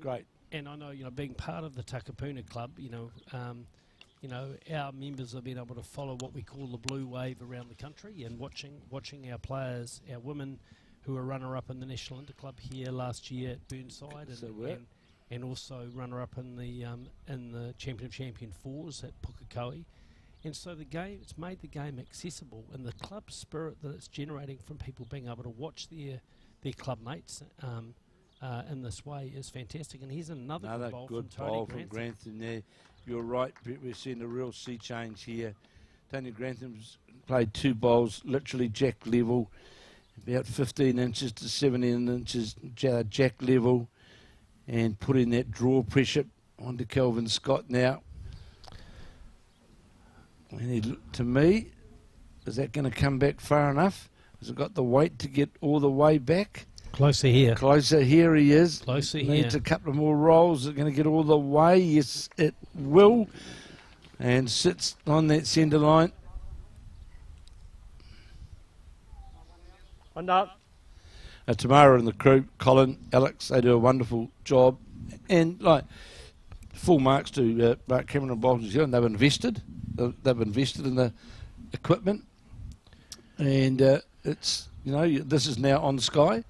S1: great.
S2: And I know, being part of the Takapuna Club, our members have been able to follow what we call the blue wave around the country, and watching our players, our women, who were runner-up in the National Interclub here last year at Burnside, and also runner-up in the Champion of Champion 4s at Pukekohe. And so it's made the game accessible, and the club spirit that it's generating from people being able to watch their club mates in this way is fantastic. And here's another good bowl from
S1: Grantham there. You're right, Brett, we're seeing a real sea change here. Tony Grantham's played 2 bowls, literally jack level, about 15 inches to 17 inches jack level, and putting that draw pressure onto Kelvin Scott now. To me, is that going to come back far enough? Has it got the weight to get all the way back?
S2: Closer here.
S1: Closer here he is.
S2: Closer here.
S1: Needs a couple of more rolls. Is it going to get all the way? Yes, it will. And sits on that centre line.
S3: One down.
S1: Tamara and the crew, Colin, Alex, they do a wonderful job. And full marks to Mark Cameron and Bowls New Zealand. They've invested in the equipment, and it's this is now on Sky,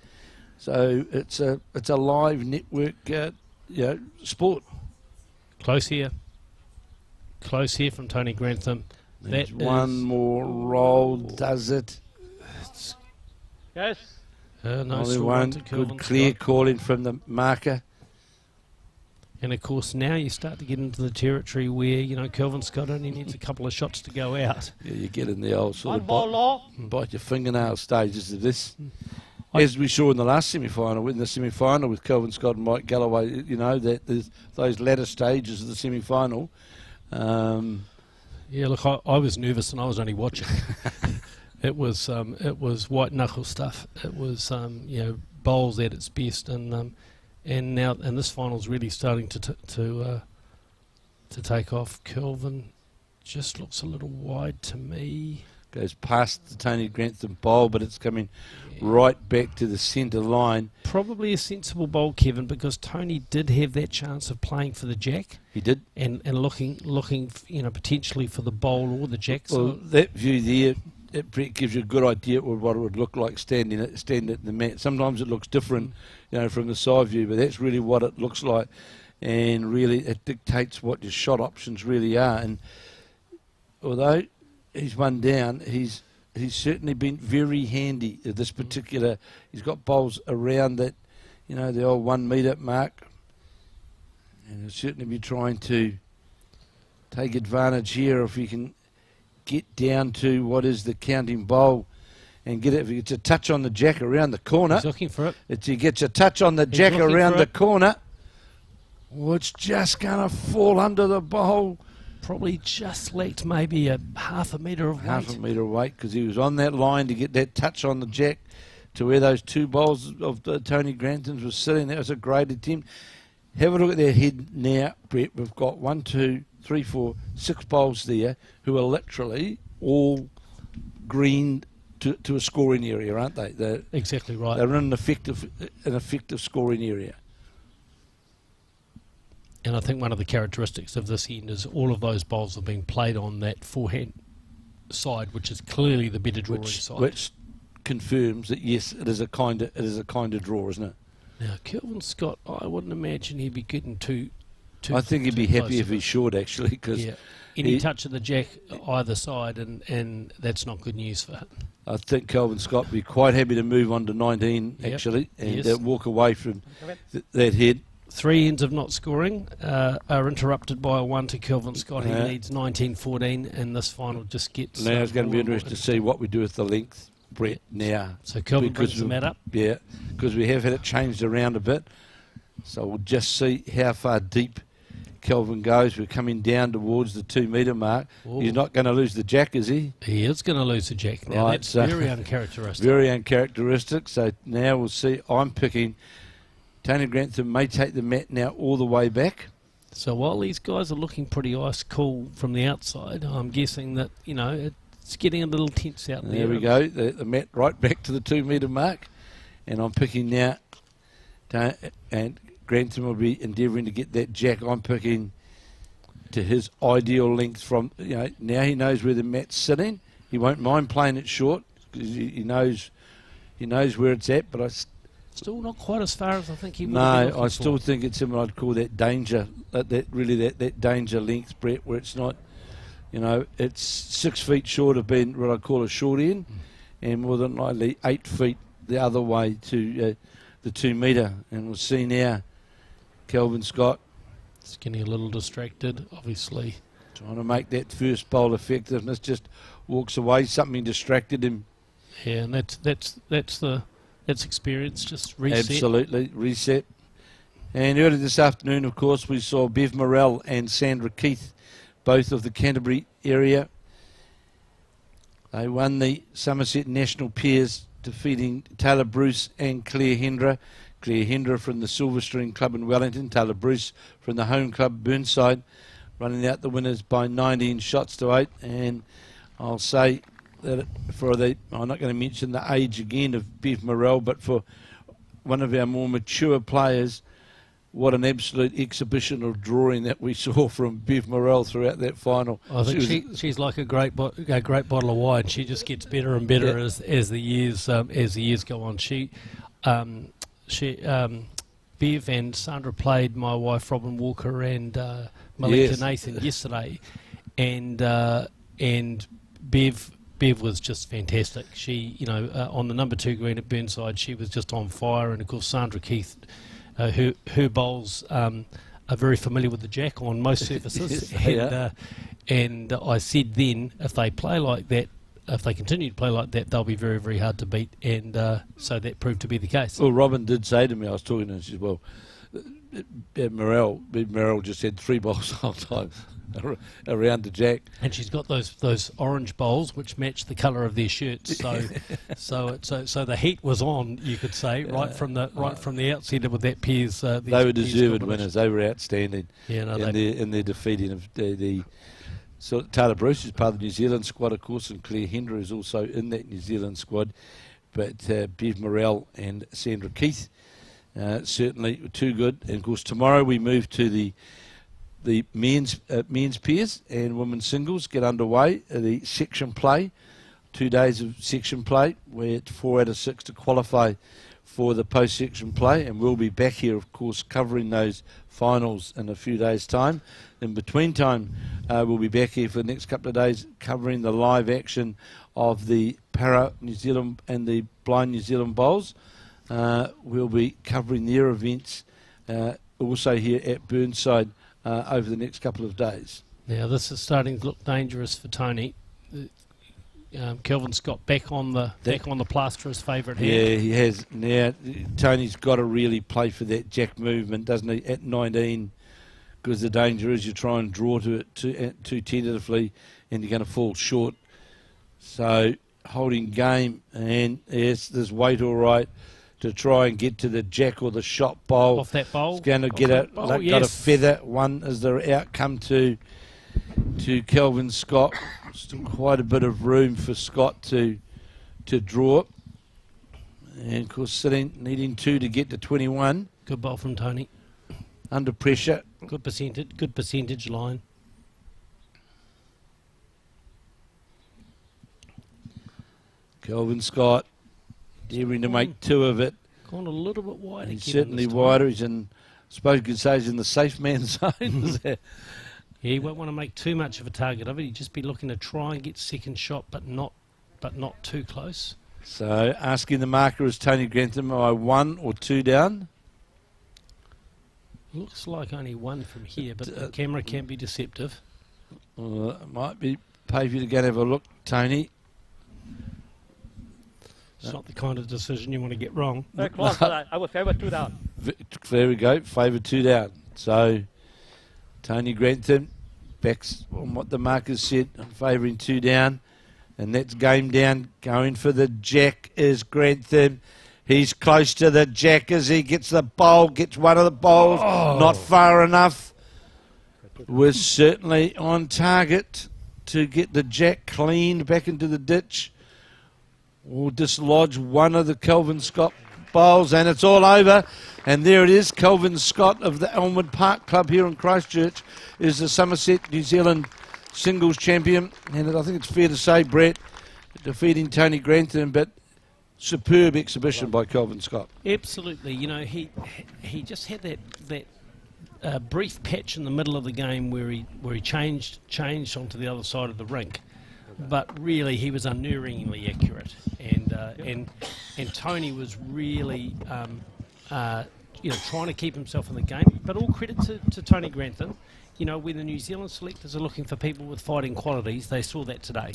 S1: so it's a live network sport.
S2: Close here from Tony Grantham.
S1: That one more roll does it.
S3: Yes.
S2: No
S1: Only
S2: score
S1: one
S2: to
S1: good
S2: Kelvin
S1: clear
S2: Scott.
S1: call in from the marker.
S2: And of course, now you start to get into the territory where, Kelvin Scott only needs a couple of shots to go out.
S1: Yeah, you get in the old sort
S3: One
S1: of
S3: ball law.
S1: bite your fingernail stages of this. As we saw in the last semi-final, with Kelvin Scott and Mike Galloway, that there's those latter stages of the semi-final.
S2: Yeah, look, I was nervous and I was only watching. It was white knuckle stuff. It was bowls at its best, and this final's really starting to take off. Kelvin just looks a little wide to me.
S1: Goes past the Tony Grantham bowl, but it's coming right back to the centre line.
S2: Probably a sensible bowl, Kevin, because Tony did have that chance of playing for the jack.
S1: He did,
S2: and looking, potentially for the bowl or the jack.
S1: Well, that view there, it gives you a good idea of what it would look like standing at the mat. Sometimes it looks different, from the side view, but that's really what it looks like, and really it dictates what your shot options really are. And although he's one down, he's certainly been very handy at this particular. He's got bowls around that, the old 1 metre mark, and he'll certainly be trying to take advantage here if he can get down to what is the counting bowl and get it. If he gets a touch on the jack around the corner,
S2: He's looking for it.
S1: He gets a touch on the jack around the corner, it's just going to fall under the bowl.
S2: Probably just lacked maybe a half a metre of weight.
S1: Half a metre of weight, because he was on that line to get that touch on the jack to where those two bowls of Tony Grantham's were sitting. That was a great attempt. Have a look at their head now, Brett. We've got 1, 2, 3, 4, 6 bowls there who are literally all green to a scoring area, aren't they? They're
S2: exactly right.
S1: They're in an effective scoring area.
S2: And I think one of the characteristics of this end is all of those bowls have been played on that forehand side, which is clearly the better drawing side.
S1: Which confirms that yes, it is a kind of draw, isn't it?
S2: Now, Kelvin Scott, I wouldn't imagine he'd be getting too.
S1: I think he'd be happy if he should, actually, because
S2: any touch of the jack either side, and that's not good news for him.
S1: I think Kelvin Scott would be quite happy to move on to 19, actually, and walk away from that head.
S2: 3 ends of not scoring are interrupted by a 1 to Kelvin Scott. He leads 19-14, and this final just gets...
S1: Now it's going to be interesting to see what we do with the length, Brett, now.
S2: So Kelvin brings the mat up?
S1: Yeah, because we have had it changed around a bit. So we'll just see how far deep Kelvin goes. We're coming down towards the 2 metre mark. Ooh. He's not going to lose the jack, is he?
S2: He is going to lose the jack. Now, that's very uncharacteristic.
S1: Very uncharacteristic. So now we'll see. I'm picking... Tony Grantham may take the mat now all the way back.
S2: So while these guys are looking pretty ice cool from the outside, I'm guessing that, it's getting a little tense out there.
S1: There we go. The mat right back to the 2 metre mark. And I'm picking now. And Grantham will be endeavouring to get that jack. I'm picking to his ideal length from, now he knows where the mat's sitting. He won't mind playing it short because he knows where it's at, but
S2: still not quite as far as I think he would.
S1: No, I still think it's something I'd call that danger, that danger length, Brett, where it's not, it's 6 feet short of being what I call a short end, and more than likely 8 feet the other way to the 2 metre. And we'll see now, Kelvin Scott.
S2: It's getting a little distracted, obviously.
S1: Trying to make that first bowl effectiveness, just walks away, something distracted him.
S2: Yeah, and that's experience, just reset.
S1: Absolutely, reset. And earlier this afternoon, of course, we saw Bev Morrell and Sandra Keith, both of the Canterbury area. They won the Summerset National Pairs, defeating Taylor Bruce and Claire Hendra. Claire Hendra from the Silverstring Club in Wellington, Taylor Bruce from the home club Burnside, running out the winners by 19 shots to 8. And I'll say that I'm not going to mention the age again of Bev Morrell, but for one of our more mature players, what an absolute exhibition of drawing that we saw from Bev Morrell throughout that final.
S2: I think she's like a great bottle of wine. She just gets better and better as the years go on. Bev and Sandra played my wife Robin Walker and Malika Nathan yesterday, and Bev Bev was just fantastic. She, on the number 2 green at Burnside, she was just on fire. And of course, Sandra Keith, her bowls are very familiar with the jack on most surfaces.
S1: Yes,
S2: and I said then, if they play like that, if they continue to play like that, they'll be very, very hard to beat. And so that proved to be the case.
S1: Well, Robin did say to me, I was talking to her, and she said, well, Bev Morrell just had 3 bowls the whole time around the jack.
S2: And she's got those orange bowls which match the colour of their shirts. So the heat was on, you could say, right from the outset with that pairs.
S1: They were deserved winners. They were outstanding.
S2: Yeah, no,
S1: in their defeating of the so Tara Bruce is part of the New Zealand squad, of course, and Claire Hendra is also in that New Zealand squad. But Bev Morrell and Sandra Keith certainly too good. And of course, tomorrow we move to the men's pairs and women's singles get underway. The section play, 2 days of section play. We're at 4 out of 6 to qualify for the post-section play, and we'll be back here, of course, covering those finals in a few days' time. In between time, we'll be back here for the next couple of days covering the live action of the Para New Zealand and the Blind New Zealand Bowls. We'll be covering their events also here at Burnside over the next couple of days.
S2: Now, this is starting to look dangerous for Tony. Kelvin Scott back on the plasterer's favourite hand.
S1: Yeah, he has. Now, Tony's got to really play for that jack movement, doesn't he, at 19? Because the danger is you try and draw to it too tentatively and you're going to fall short. So, holding game, and yes, there's weight all right to try and get to the jack or the shot bowl.
S2: Off that bowl.
S1: It's going to get it. Got a feather. One is the outcome to Kelvin Scott. Still quite a bit of room for Scott to draw. And of course, needing 2 to get to 21.
S2: Good bowl from Tony.
S1: Under pressure.
S2: Good percentage line.
S1: Kelvin Scott daring to make 2 of it.
S2: Gone a little bit wide.
S1: He's certainly wider. He's in, I suppose you could say he's in the safe man zone.
S2: Yeah, he won't want to make too much of a target of it. He'd just be looking to try and get second shot, but not too close.
S1: So asking the marker is Tony Grantham, am I 1 or 2 down?
S2: Looks like only 1 from here, but the camera can be deceptive.
S1: It might be pay for you to go and have a look, Tony.
S2: It's not the kind of decision you want to get wrong.
S3: Very close, but I would favour 2 down.
S1: There we go, favour 2 down. So Tony Grantham backs on what the markers said, favouring 2 down. And that's game down. Going for the jack is Grantham. He's close to the jack as he gets the bowl, gets one of the bowls. Not far enough. We're certainly on target to get the jack cleaned back into the ditch. We'll dislodge one of the Kelvin Scott bowls, and it's all over. And there it is. Kelvin Scott of the Elmwood Park Club here in Christchurch is the Summerset New Zealand singles champion. And I think it's fair to say, Brett, defeating Tony Grantham, but superb exhibition by Kelvin Scott.
S2: Absolutely. You know, he just had that brief patch in the middle of the game where he changed onto the other side of the rink. But really, he was unerringly accurate, and Tony was really, trying to keep himself in the game. But all credit to Tony Grantham. You know, when the New Zealand selectors are looking for people with fighting qualities, they saw that today.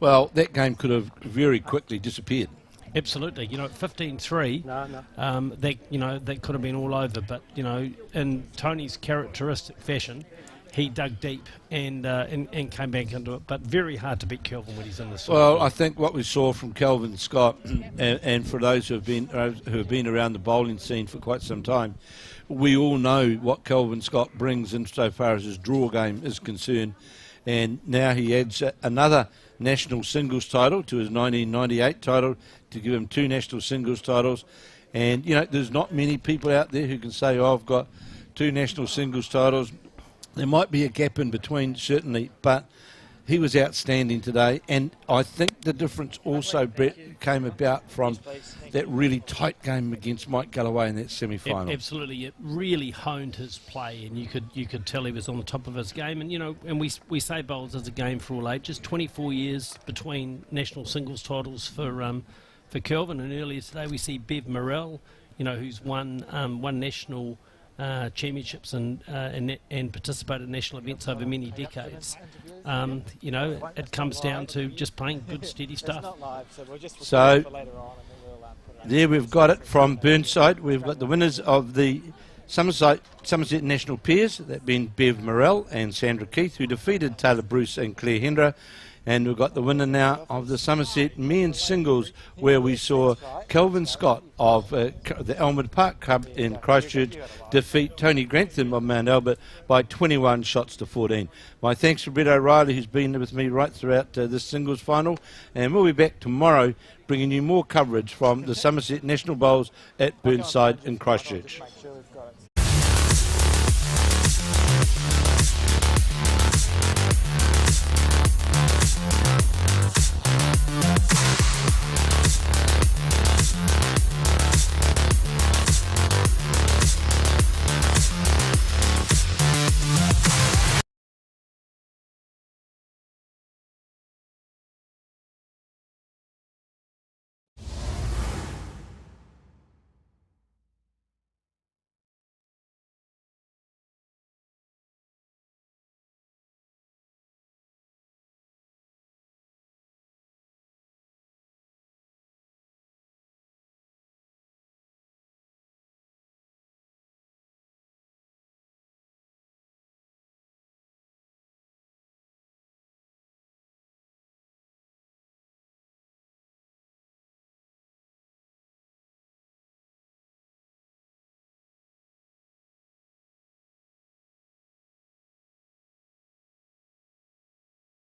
S1: Well, that game could have very quickly disappeared.
S2: Absolutely. You know, at 15-3, that could have been all over. But in Tony's characteristic fashion, he dug deep and came back into it, but very hard to beat Kelvin when he's in the side.
S1: Well, I think what we saw from Kelvin Scott, and for those who have been around the bowling scene for quite some time, we all know what Kelvin Scott brings insofar as his draw game is concerned, and now he adds another national singles title to his 1998 title to give him 2 national singles titles. And there's not many people out there who can say, "Oh, I've got 2 national singles titles." There might be a gap in between, certainly, but he was outstanding today, and I think the difference also, Brett, came about from that really tight game against Mike Galloway in that semi-final.
S2: Absolutely, it really honed his play, and you could tell he was on the top of his game. And and we say bowls as a game for all ages. 24 years between national singles titles for Kelvin, and earlier today we see Bev Morrell, who's won national championships and participated in national events over many decades. It comes down to just playing good, steady stuff.
S1: So there we've got it from Burnside. We've got the winners of the Summerset National Pairs, that being Bev Morrell and Sandra Keith, who defeated Taylor Bruce and Claire Hendra. And we've got the winner now of the Summerset men's singles, where we saw Kelvin Scott of the Elmwood Park Club in Christchurch defeat Tony Grantham of Mount Albert by 21 shots to 14. My thanks to Brett O'Reilly, who's been with me right throughout this singles final. And we'll be back tomorrow bringing you more coverage from the Summerset National Bowls at Burnside in Christchurch.